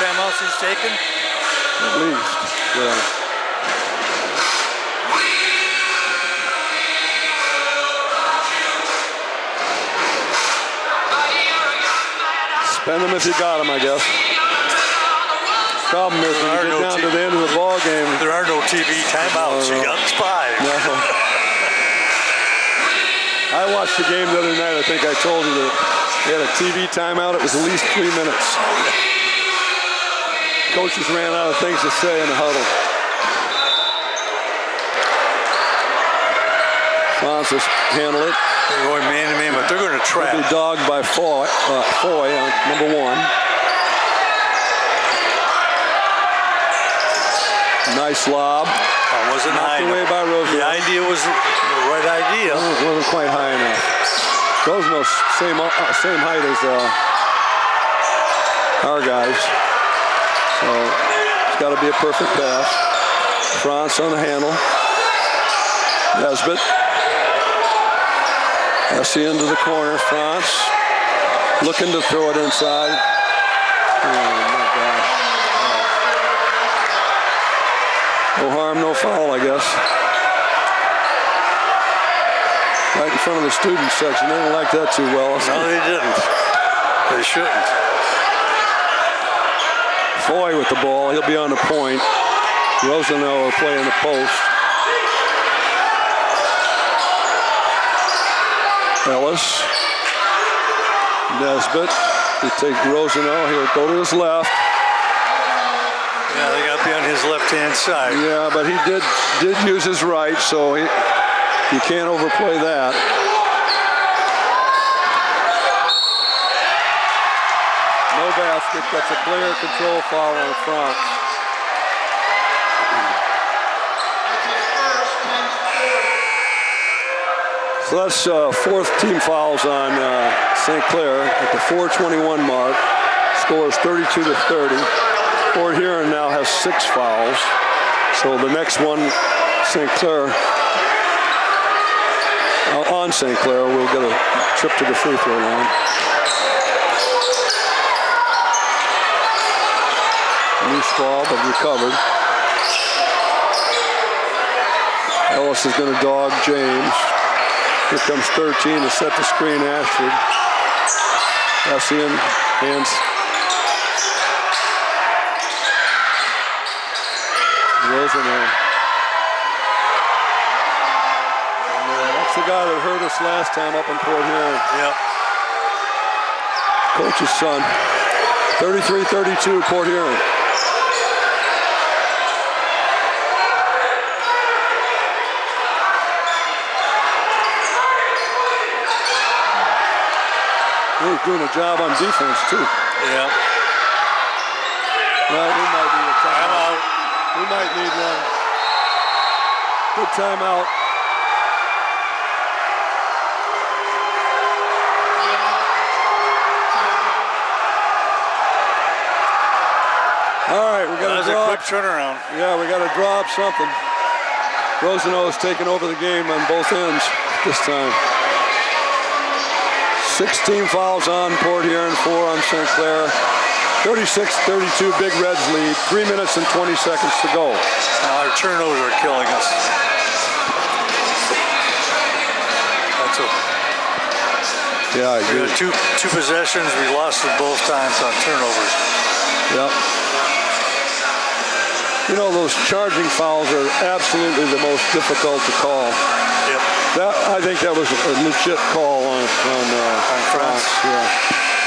timeouts he's taken? At least, yeah. Spend them if you got them, I guess. Problem is when you get down to the end of the ball game. There are no TV timeouts. You got 5. No. I watched the game the other night. I think I told you that they had a TV timeout. It was at least 3 minutes. Coaches ran out of things to say in the huddle. Francis handle it. They're going man to man, but they're going to trap. They'll be dogged by Foy on number 1. Nice lob. Wasn't high Knocked away by Rosenau. The idea was the right idea. It wasn't quite high enough. Rosenau's same height as our guys. So it's got to be a perfect pass. France on the handle. Nesbitt. That's the end of the corner. France looking to throw it inside. Oh my gosh. No harm, no foul, I guess. Right in front of the student section. They didn't like that too well. No, they didn't. They shouldn't. Foy with the ball. He'll be on the point. Rosenau will play in the post. Ellis. Nesbitt. They take Rosenau. He'll go to his left. Yeah, they got to be on his left-hand side. Yeah, but he did use his right, so you can't overplay that. No basket. That's a player control foul on France. So that's 4th team fouls on St. Clair at the 4:21 mark. Score is 32-30. Fort Huron now has 6 fouls. So the next one, St. Clair, on St. Clair, will get a trip to the free throw line. Loose ball, but recovered. Ellis is going to dog James. Here comes 13 to set the screen, Ashford. That's in, hands. Rosenau. That's the guy that hurt us last time up in Port Huron. Yep. Coach's son. 33-32 Port Huron. He's doing a job on defense too. Yeah. Well, we might need a timeout. We might need one. Good timeout. All right, we got to draw. A quick turnaround. Yeah, we got to draw up something. Rosenau has taken over the game on both ends this time. 16 fouls on Port Huron, 4 on St. Clair. 36-32, Big Reds lead. 3 minutes and 20 seconds to go. Our turnovers are killing us. That's a. Yeah, I We agree. had two possessions. We lost them both times on turnovers. Yep. You know, those charging fouls are absolutely the most difficult to call. Yep. I think that was a legit call on France. Yeah.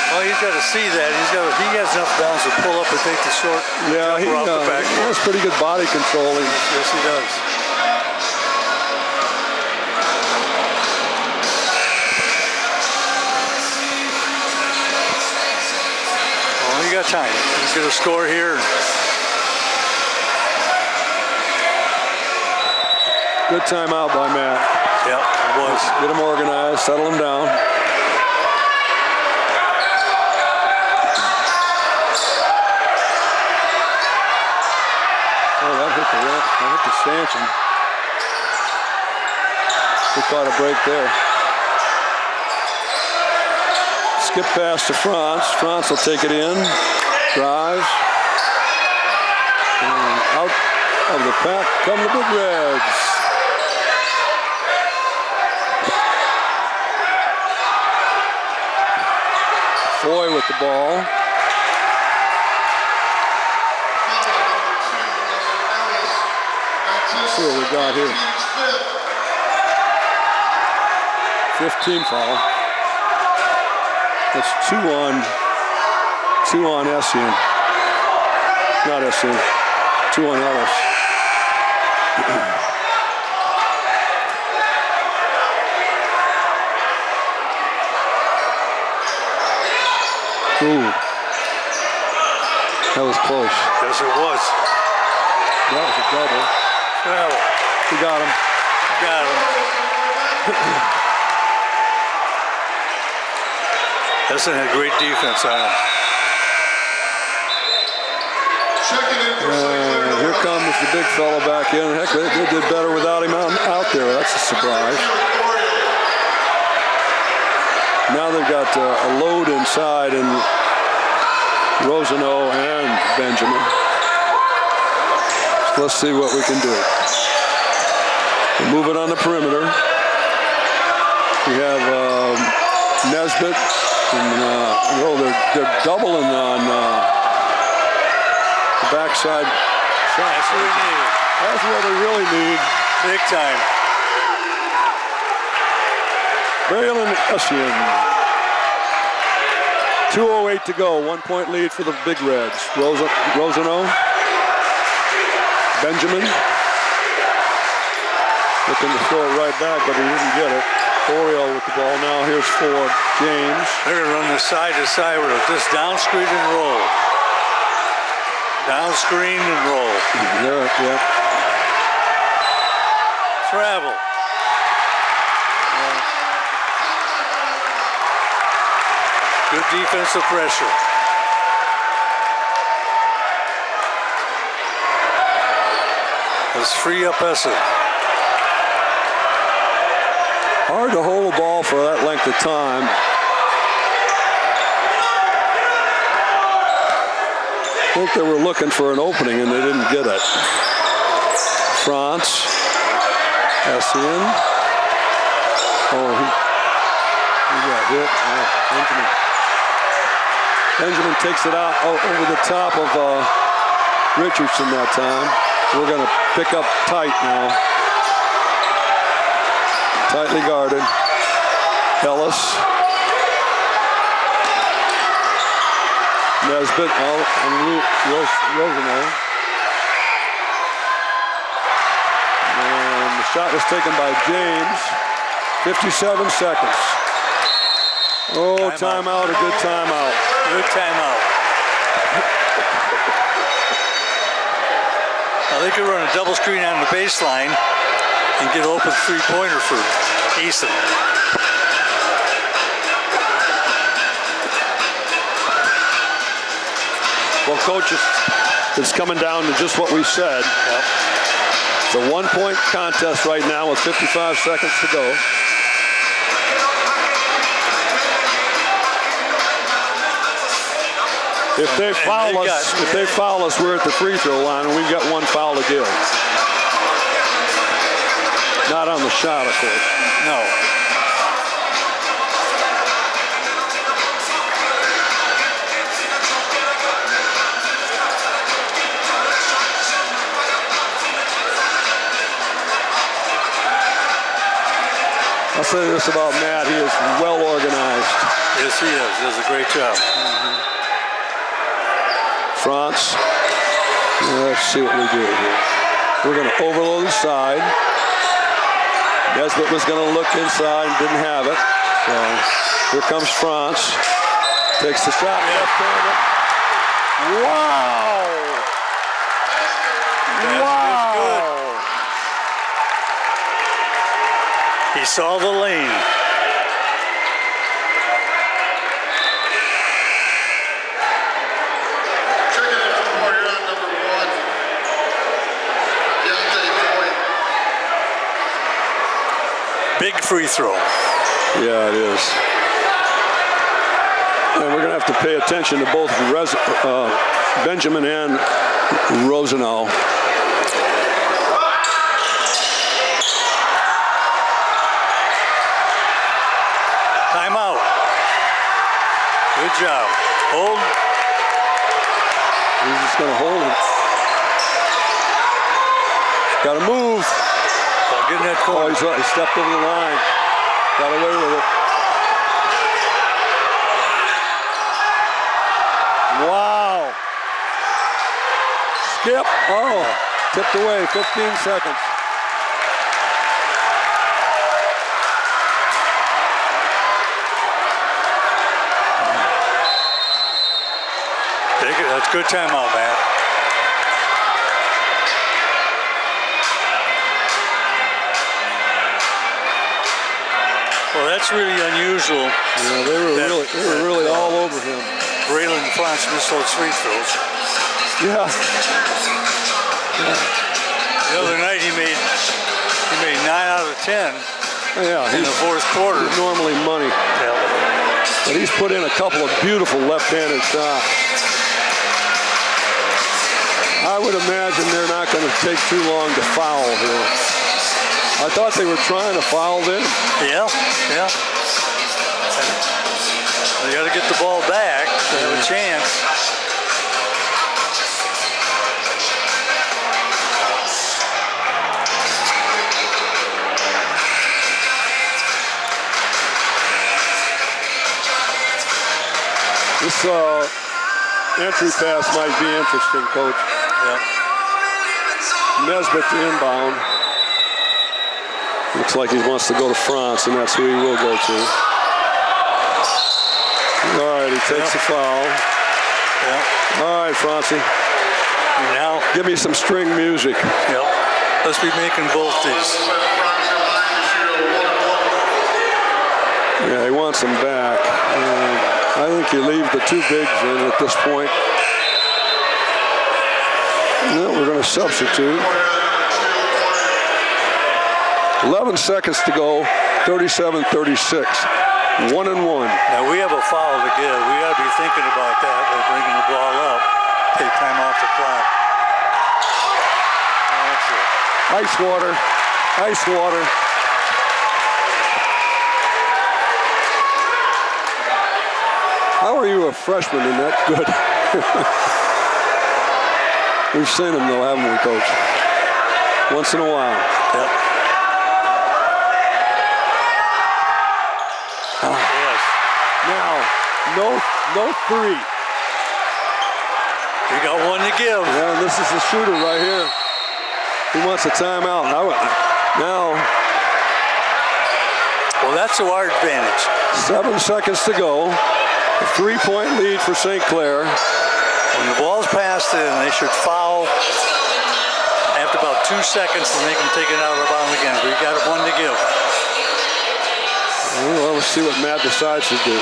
Well, he's got to see that. He has enough balance to pull up and take the short jumper off the back. He has pretty good body control. Yes, he does. Well, you got time. He's going to score here. Good timeout by Matt. Yep, it was. Get him organized, settle him down. Oh, that hit the stanchion. We caught a break there. Skip pass to Franz. Franz will take it in. Drives. And out of the pack come the Big Reds. Foy with the ball. Let's see what we got here. 15 foul. That's two on SCN. Not SCN. 2 on Ellis. Ooh. That was close. Yes, it was. That was a double. Well, We got him. got him. Essen had great defense on him. Checking in for St. Clair. Here comes the big fella back in. Heck, they did better without him out there. That's a surprise. Now they've got a load inside in Rosano and Benjamin. So let's see what we can do. We move it on the perimeter. We have Nesbitt and they're doubling on the backside. That's what we need. That's what they really need. Big time. Braylon Essian. 2:08 to go. 1 point lead for the Big Reds. Rosano. Benjamin. Looking to throw it right back, but he didn't get it. Oriole with the ball now. Here's for James. They're going to run the side to side with it. Just down screen and roll. Down screen and roll. Yeah. Travel. Good defensive pressure. Let's free up Essen. Hard to hold the ball for that length of time. I think they were looking for an opening and they didn't get it. France. Essian. Oh, he got hit. Benjamin takes it out over the top of Richardson that time. We're going to pick up tight now. Tightly guarded. Ellis. Nesbitt out on Rosano. And the shot was taken by James. 57 seconds. Oh, timeout, a good timeout. Good timeout. Now they could run a double screen on the baseline and get open three-pointer for Easton. Well, Coach, it's coming down to just what we said. Yep. It's a one-point contest right now with 55 seconds to go. If they foul us, we're at the free throw line, and we've got one foul to give. Not on the shot, of course. No. I'll say this about Matt, he is well organized. Yes, he is. He does a great job. France. Let's see what we do here. We're going to overload the side. Nesbitt was going to look inside and didn't have it. So here comes France. Takes the shot. Wow! That's good. saw the lane. Checking in for Huron number 1. Big free throw. Yeah, it is. And we're going to have to pay attention to both Benjamin and Rosenau. Timeout. Good job. Hold. He's just going to hold it. Got to move. Get in that Oh, corner. he stepped over the line. Got away with it. Wow. Skip. Oh, tipped away. 15 seconds. Take it. That's a good timeout, man. Well, that's really unusual. Yeah, they were really all over him. Braylon Franz missed those free throws. Yeah. The other night he made 9 out of 10 Yeah, in the fourth quarter. he's normally money. Yeah. But he's put in a couple of beautiful left-handed shots. I would imagine they're not going to take too long to foul here. I thought they were trying to foul them. Yeah. They got to get the ball back to have a chance. This entry pass might be interesting, Coach. Yeah. Nesbitt to inbound. Looks like he wants to go to France, and that's who he will go to. All right, he takes the foul. Yeah. All right, Francie. Now, Give me some string music. yeah. Let's be making both these. Yeah, he wants them back. I think you leave the two bigs in at this point. No, we're going to substitute. 11 seconds to go, 37-36. 1-1. Now we have a foul to give. We got to be thinking about that. We're bringing the ball up. Take time off the clock. That's it. Ice water. Ice water. How are you a freshman and that good? We've seen him though, haven't we, Coach? Once in a while. Yep. Yes. Now, no three. We got one to give. Yeah, and this is the shooter right here. He wants a timeout. Now, Well, that's to our advantage. 7 seconds to go. A 3-point lead for St. Clair. When the ball's passed in, they should foul after about 2 seconds to make them take it out of the bound again. We got one to give. Well, let's see what Matt decides to do.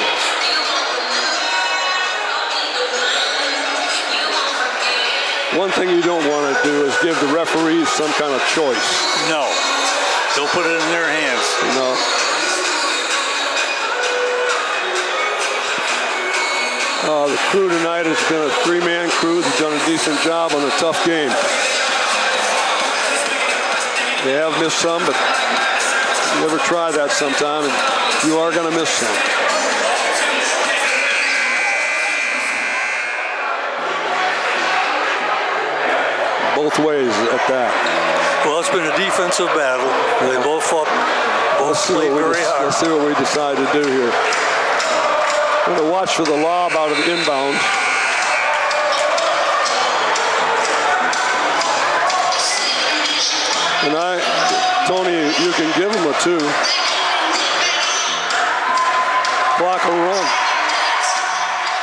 One thing you don't want to do is give the referees some kind of choice. No. Don't put it in their hands. No. The crew tonight has been a three-man crew. They've done a decent job on a tough game. They have missed some, but you ever try that sometime, and you are going to miss some. Both ways at that. Well, it's been a defensive battle. They both fought, both played very hard. Let's see what we decide to do here. I'm going to watch for the lob out of the inbound. And Tony, you can give him a 2. Clock will run.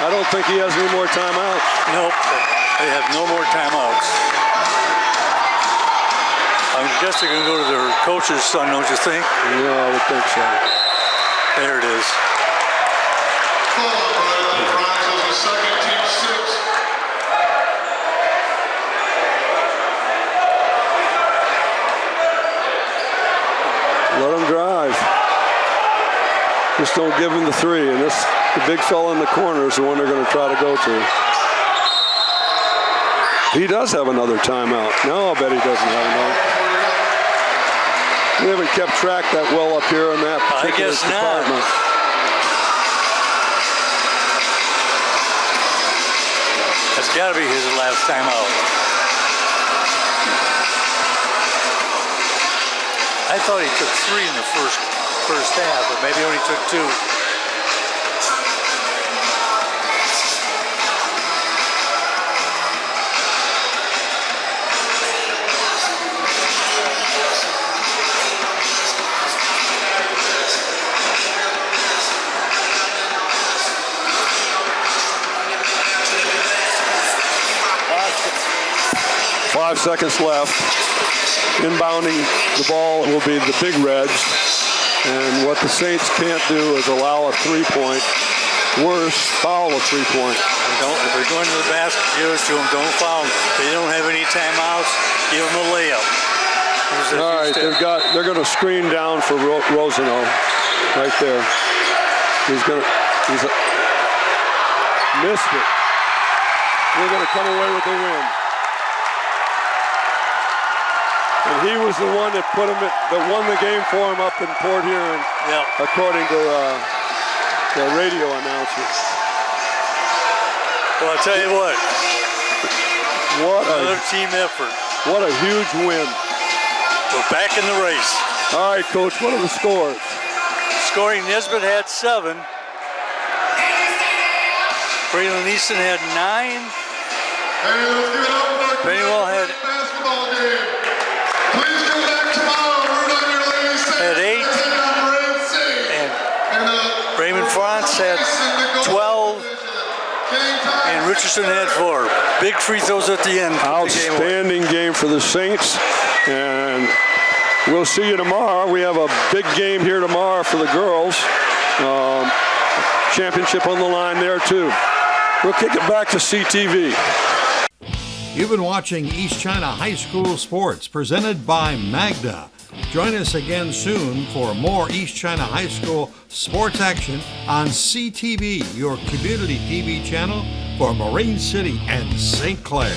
I don't think he has any more timeouts. Nope. They have no more timeouts. I guess they're going to go to their coach's son, don't you think? Yeah, I would think so. There it is. Second, team 6. Let them drive. Just don't give him the three. And the big fella in the corner is the one they're going to try to go to. He does have another timeout. No, I bet he doesn't have another. We haven't kept track that well up here in that particular department. That's got to be his last timeout. I thought he took 3 in the first half, but maybe he only took 2. 5 seconds left. Inbounding the ball will be the Big Reds. And what the Saints can't do is allow a three-point. Worse, foul a three-point. If they're going to the basket, give it to them. Don't foul them. If they don't have any timeouts, give them a layup. All right, they're going to screen down for Rosano right there. He's missed it. We're going to come away with the win. And he was the one that that won the game for him up in Port Huron, according to the radio announcer. Well, I'll tell you what. Another team effort. What a huge win. We're back in the race. All right, Coach, what are the scores? Scoring, Nisbet had 7. Braylon Easton had 9. Pennywell had Basketball game. Please come back tomorrow. Root on your ladies. had 8. And Raymond France had 12. And Richardson had 4. Big free throws at the end. Outstanding game for the Saints. And we'll see you tomorrow. We have a big game here tomorrow for the girls. Championship on the line there, too. We'll kick it back to CTV. You've been watching East China High School Sports presented by Magda. Join us again soon for more East China High School sports action on CTV, your community TV channel for Marine City and St. Clair.